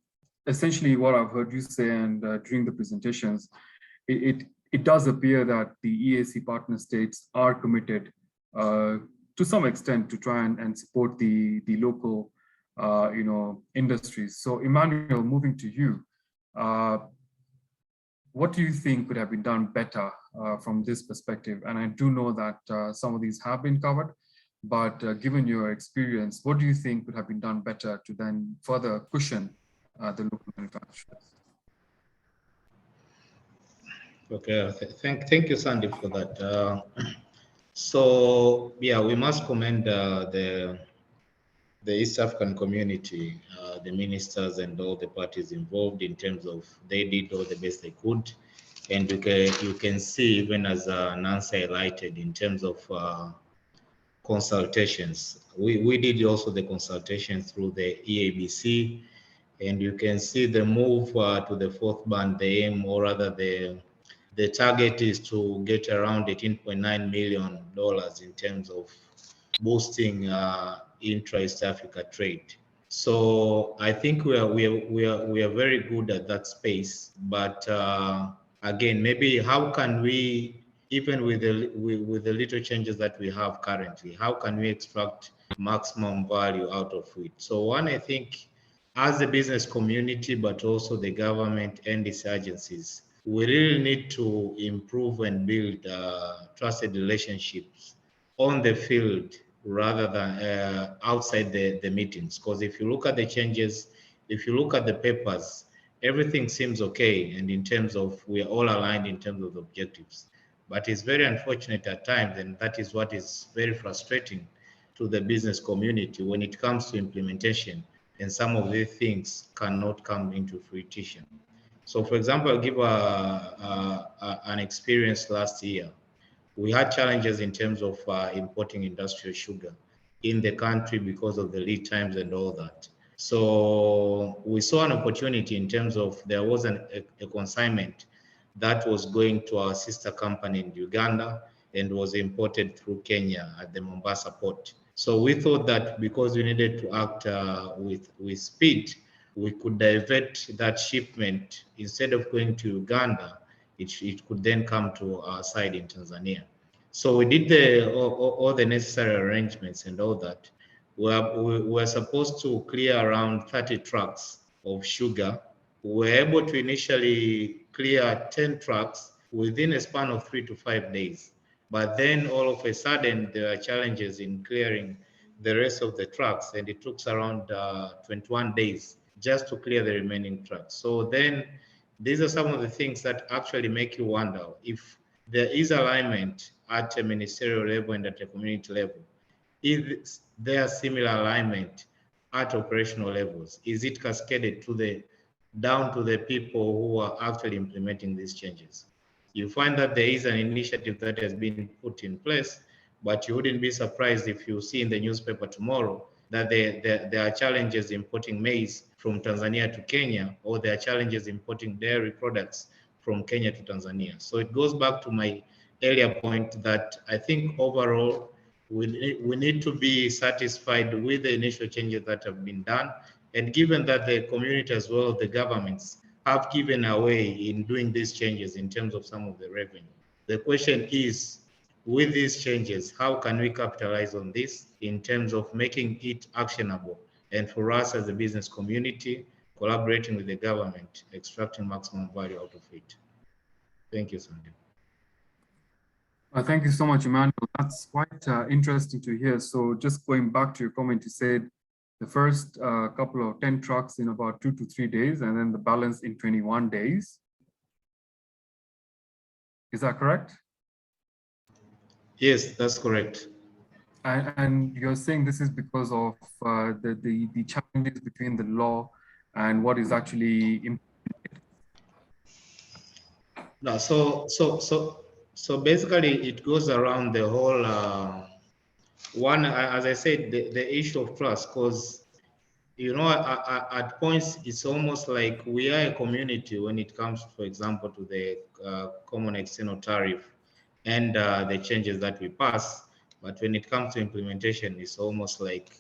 Speaker 1: essentially what I've heard you say, and during the presentations, it does appear that the EAC partner states are committed to some extent to try and support the local industries. So Emmanuel, moving to you, what do you think could have been done better from this perspective? And I do know that some of these have been covered, but given your experience, what do you think could have been done better to then further cushion the local manufacturers?
Speaker 8: Okay, thank you, Sandy, for that. So yeah, we must commend the East African community, the ministers and all the parties involved, in terms of they did all the best they could. And you can see, even as Nancy highlighted, in terms of consultations. We did also the consultation through the EABC, and you can see the move to the fourth band, the aim, or rather the target is to get around $18.9 million in terms of boosting intra-East Africa trade. So I think we are very good at that space. But again, maybe how can we, even with the little changes that we have currently, how can we extract maximum value out of it? So one, I think, as the business community, but also the government and its agencies, we really need to improve and build trusted relationships on the field rather than outside the meetings. Because if you look at the changes, if you look at the papers, everything seems okay. And in terms of, we are all aligned in terms of the objectives. But it's very unfortunate at times, and that is what is very frustrating to the business community when it comes to implementation, and some of these things cannot come into fruition. So for example, I'll give an experience last year. We had challenges in terms of importing industrial sugar in the country because of the lead times and all that. So we saw an opportunity in terms of, there was a consignment that was going to our sister company in Uganda and was imported through Kenya at the Mombasa port. So we thought that because we needed to act with speed, we could divert that shipment. Instead of going to Uganda, it could then come to our side in Tanzania. So we did all the necessary arrangements and all that. We were supposed to clear around 30 trucks of sugar. We were able to initially clear 10 trucks within a span of 3 to 5 days. But then all of a sudden, there are challenges in clearing the rest of the trucks, and it took around 21 days just to clear the remaining trucks. So then these are some of the things that actually make you wonder if there is alignment at a ministerial level and at a community level. Is there similar alignment at operational levels? Is it cascaded down to the people who are actually implementing these changes? You find that there is an initiative that has been put in place, but you wouldn't be surprised if you see in the newspaper tomorrow that there are challenges importing maize from Tanzania to Kenya, or there are challenges importing dairy products from Kenya to Tanzania. So it goes back to my earlier point that I think overall we need to be satisfied with the initial changes that have been done. And given that the community as well as the governments have given away in doing these changes in terms of some of the revenue, the question is, with these changes, how can we capitalize on this in terms of making it actionable? And for us as a business community, collaborating with the government, extracting maximum value out of it. Thank you, Sandy.
Speaker 1: Thank you so much, Emmanuel. That's quite interesting to hear. So just going back to your comment, you said the first couple of 10 trucks in about 2 to 3 days, and then the balance in 21 days. Is that correct?
Speaker 8: Yes, that's correct.
Speaker 1: And you're saying this is because of the challenges between the law and what is actually implemented?
Speaker 8: No, so basically it goes around the whole one, as I said, the issue of trust, because at points it's almost like we are a community when it comes, for example, to the common external tariff and the changes that we pass. But when it comes to implementation, it's almost like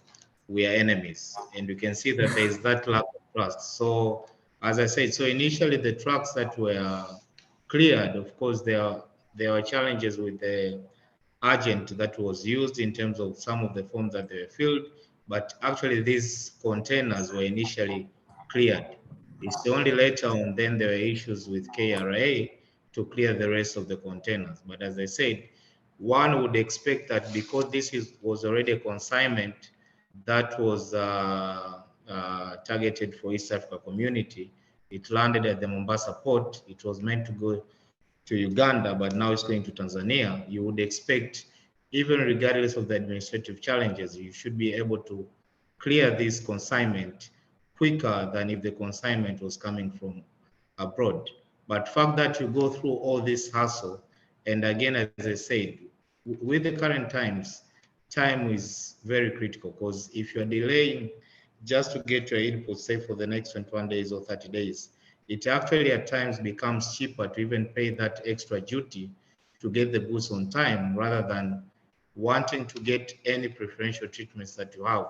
Speaker 8: we are enemies, and you can see that there is that lack of trust. So as I said, so initially the trucks that were cleared, of course, there were challenges with the agent that was used in terms of some of the forms that they were filled, but actually these containers were initially cleared. It's only later on then there were issues with KRA to clear the rest of the containers. But as I said, one would expect that because this was already a consignment that was targeted for East Africa community, it landed at the Mombasa port. It was meant to go to Uganda, but now it's going to Tanzania. You would expect, even regardless of the administrative challenges, you should be able to clear this consignment quicker than if the consignment was coming from abroad. But fact that you go through all this hassle, and again, as I said, with the current times, time is very critical, because if you're delaying just to get your input, say for the next 21 days or 30 days, it actually at times becomes cheaper to even pay that extra duty to get the goods on time, rather than wanting to get any preferential treatments that you have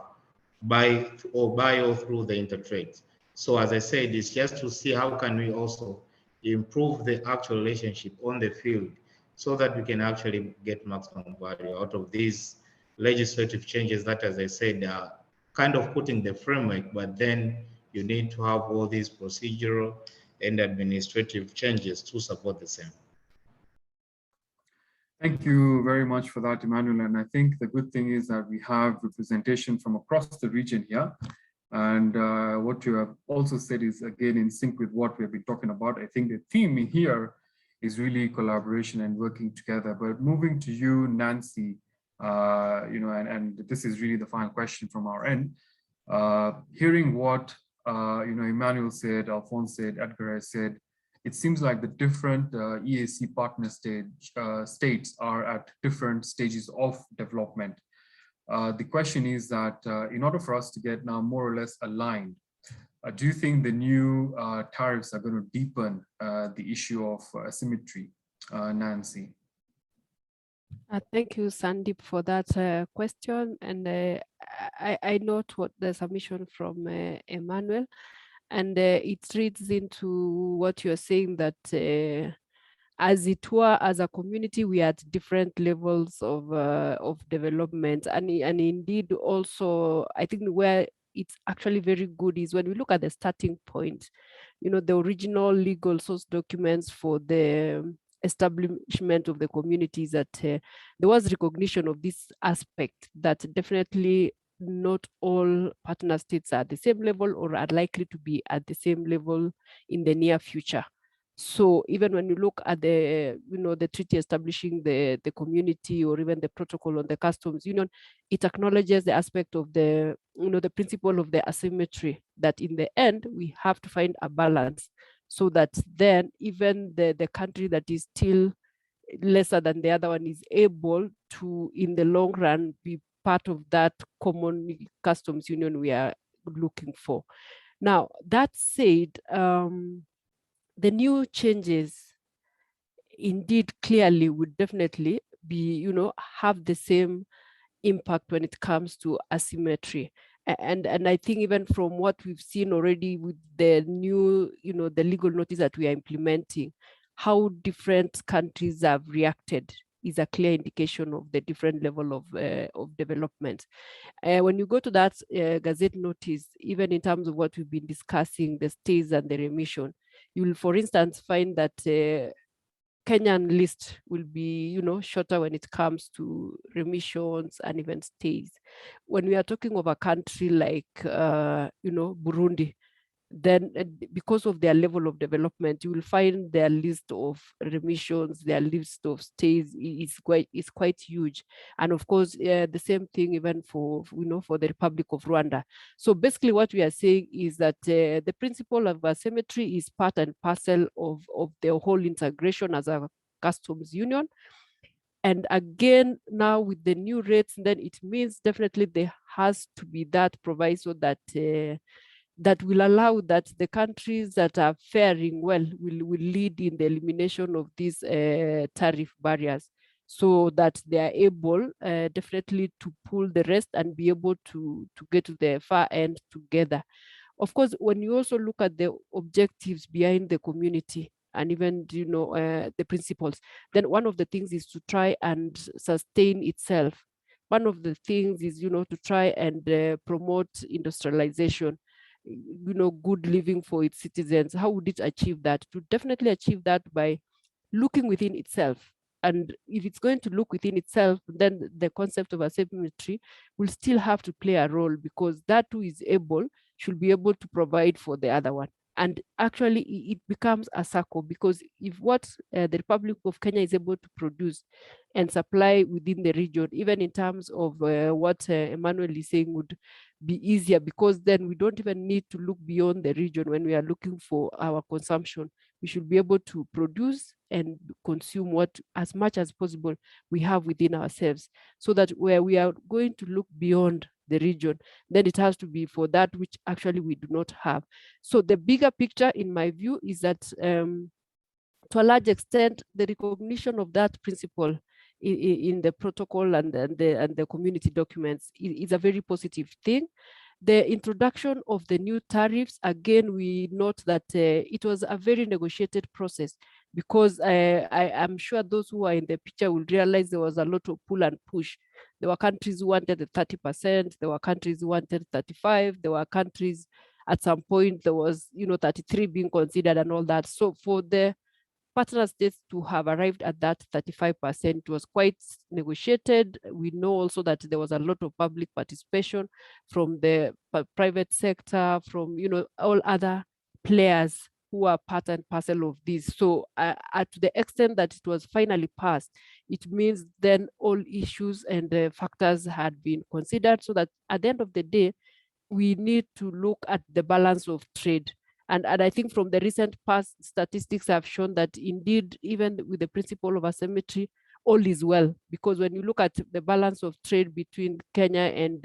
Speaker 8: by or through the intertrade. So as I said, it's just to see how can we also improve the actual relationship on the field, so that we can actually get maximum value out of these legislative changes that, as I said, are kind of putting the framework, but then you need to have all these procedural and administrative changes to support the same.
Speaker 1: Thank you very much for that, Emmanuel. And I think the good thing is that we have representation from across the region here. And what you have also said is, again, in sync with what we've been talking about. I think the theme here is really collaboration and working together. But moving to you, Nancy, and this is really the final question from our end. Hearing what Emmanuel said, Alphonse said, Edgar has said, it seems like the different EAC partner states are at different stages of development. The question is that in order for us to get now more or less aligned, do you think the new tariffs are going to deepen the issue of asymmetry? Nancy.
Speaker 7: Thank you, Sandeep, for that question. And I note what the submission from Emmanuel, and it reads into what you're saying, that as it were, as a community, we are at different levels of development. And indeed, also, I think where it's actually very good is when we look at the starting point, the original legal source documents for the establishment of the communities, that there was recognition of this aspect, that definitely not all partner states are at the same level or are likely to be at the same level in the near future. So even when you look at the, the treaty establishing the community, or even the protocol on the customs union, it acknowledges the aspect of the, the principle of the asymmetry, that in the end, we have to find a balance, so that then even the country that is still lesser than the other one is able to, in the long run, be part of that common customs union we are looking for. Now, that said, the new changes indeed clearly would definitely be, have the same impact when it comes to asymmetry. And I think even from what we've seen already with the new, the legal notice that we are implementing, how different countries have reacted is a clear indication of the different level of development. When you go to that Gazette notice, even in terms of what we've been discussing, the stays and the remission, you will, for instance, find that Kenyan list will be, shorter when it comes to remissions and even stays. When we are talking of a country like, Burundi, then because of their level of development, you will find their list of remissions, their list of stays is quite huge. And of course, the same thing even for the Republic of Rwanda. So basically what we are saying is that the principle of asymmetry is part and parcel of the whole integration as a customs union. And again, now with the new rates, then it means definitely there has to be that proviso that that will allow that the countries that are faring well will lead in the elimination of these tariff barriers, so that they are able definitely to pull the rest and be able to get to the far end together. Of course, when you also look at the objectives behind the community and even the principles, then one of the things is to try and sustain itself. One of the things is to try and promote industrialization, good living for its citizens. How would it achieve that? To definitely achieve that by looking within itself. And if it's going to look within itself, then the concept of asymmetry will still have to play a role, because that who is able should be able to provide for the other one. And actually, it becomes a circle, because if what the Republic of Kenya is able to produce and supply within the region, even in terms of what Emmanuel is saying, would be easier, because then we don't even need to look beyond the region when we are looking for our consumption. We should be able to produce and consume what, as much as possible, we have within ourselves, so that where we are going to look beyond the region, then it has to be for that which actually we do not have. So the bigger picture, in my view, is that to a large extent, the recognition of that principle in the protocol and the community documents is a very positive thing. The introduction of the new tariffs, again, we note that it was a very negotiated process, because I am sure those who are in the picture will realize there was a lot of pull and push. There were countries who wanted the 30%, there were countries who wanted 35%, there were countries at some point there was 33 being considered and all that. So for the partner states to have arrived at that 35% was quite negotiated. We know also that there was a lot of public participation from the private sector, from all other players who are part and parcel of this. So to the extent that it was finally passed, it means then all issues and factors had been considered, so that at the end of the day, we need to look at the balance of trade. And I think from the recent past, statistics have shown that indeed, even with the principle of asymmetry, all is well. Because when you look at the balance of trade between Kenya and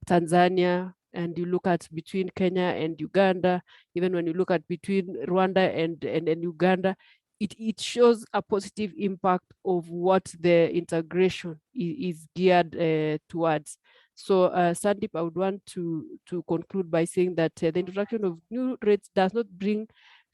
Speaker 7: Tanzania, and you look at between Kenya and Uganda, even when you look at between Rwanda and Uganda, it shows a positive impact of what the integration is geared towards. So Sandeep, I would want to conclude by saying that the introduction of new rates does not bring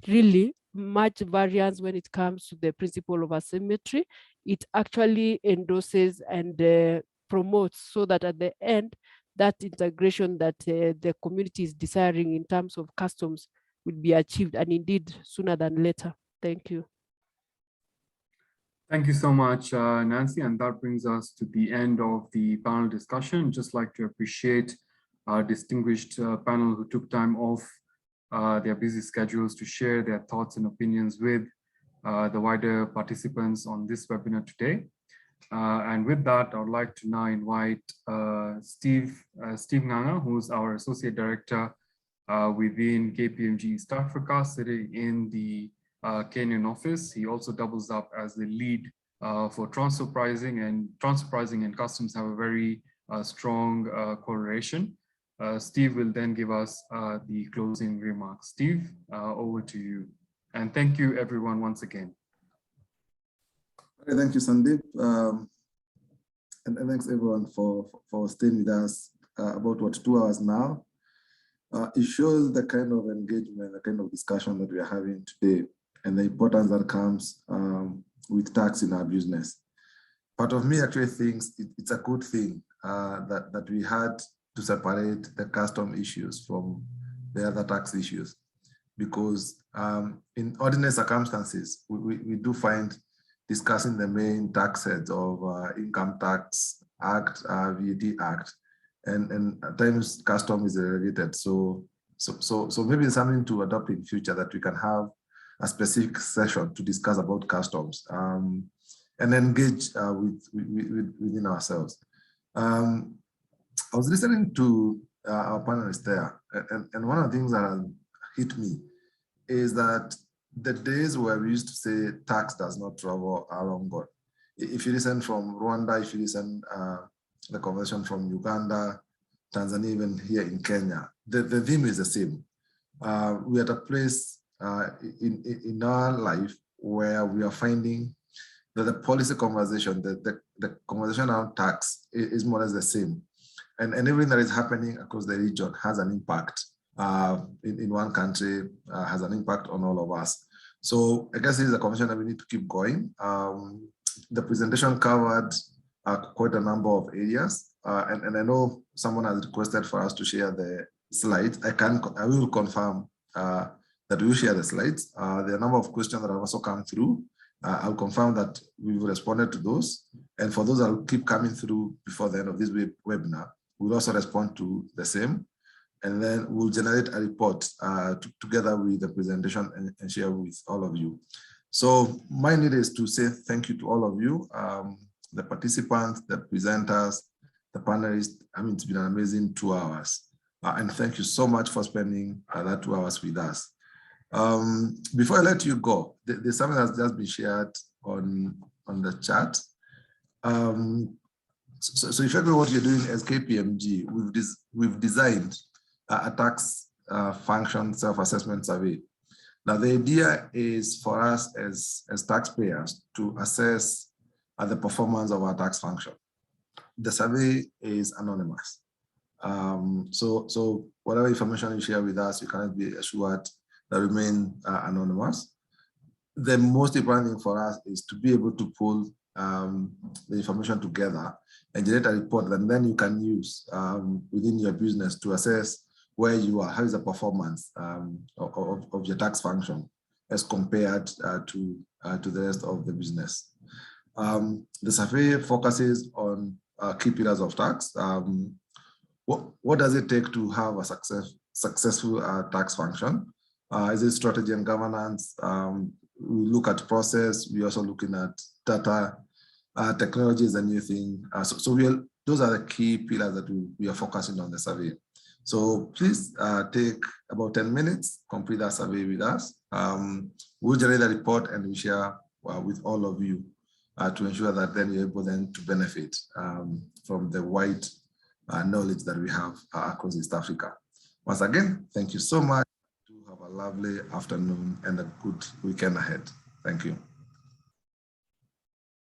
Speaker 7: really much variance when it comes to the principle of asymmetry. It actually endorses and promotes, so that at the end, that integration that the community is desiring in terms of customs will be achieved, and indeed sooner than later. Thank you.
Speaker 1: Thank you so much, Nancy. And that brings us to the end of the panel discussion. Just like to appreciate our distinguished panel who took time off their busy schedules to share their thoughts and opinions with the wider participants on this webinar today. And with that, I would like to now invite Steve Nganga, who's our Associate Director within KPMG East Africa, sitting in the Kenyan office. He also doubles up as the lead for transfer pricing, and transfer pricing and customs have a very strong correlation. Steve will then give us the closing remarks. Steve, over to you. And thank you everyone once again.
Speaker 11: Thank you, Sandeep. And thanks everyone for staying with us about 2 hours now. It shows the kind of engagement, the kind of discussion that we are having today, and the importance that comes with tax in our business. Part of me actually thinks it's a good thing that we had to separate the custom issues from the other tax issues, because in ordinary circumstances, we do find discussing the main tax heads of Income Tax Act, VAT Act, and at times custom is related. So maybe it's something to adopt in future, that we can have a specific session to discuss about customs and engage within ourselves. I was listening to our panelists there, and one of the things that hit me is that the days where we used to say tax does not travel are long gone. If you listen from Rwanda, if you listen the conversation from Uganda, Tanzania, even here in Kenya, the theme is the same. We are at a place in our life where we are finding that the policy conversation, the conversation around tax is more or less the same. And everything that is happening across the region has an impact in one country, has an impact on all of us. So I guess this is a conversation that we need to keep going. The presentation covered quite a number of areas. And I know someone has requested for us to share the slides. I will confirm that we will share the slides. There are a number of questions that have also come through. I'll confirm that we've responded to those. And for those that will keep coming through before the end of this webinar, we'll also respond to the same. And then we'll generate a report together with the presentation and share with all of you. So my need is to say thank you to all of you, the participants, the presenters, the panelists. I mean, it's been an amazing 2 hours. And thank you so much for spending that 2 hours with us. Before I let you go, the survey has just been shared on the chat. So effectively what you're doing as KPMG, we've designed a tax function self-assessment survey. Now the idea is for us as taxpayers to assess the performance of our tax function. The survey is anonymous. So whatever information you share with us, you cannot be assured that remain anonymous. The most important thing for us is to be able to pull the information together and generate a report that then you can use within your business to assess where you are, how is the performance of your tax function as compared to the rest of the business. The survey focuses on key pillars of tax. What does it take to have a successful tax function? Is it strategy and governance? We look at process. We're also looking at data. Technology is a new thing. Those are the key pillars that we are focusing on the survey. So please take about 10 minutes, complete that survey with us. We'll generate a report and we share with all of you to ensure that then you're able then to benefit from the wide knowledge that we have across East Africa. Once again, thank you so much. Have a lovely afternoon and a good weekend ahead. Thank you.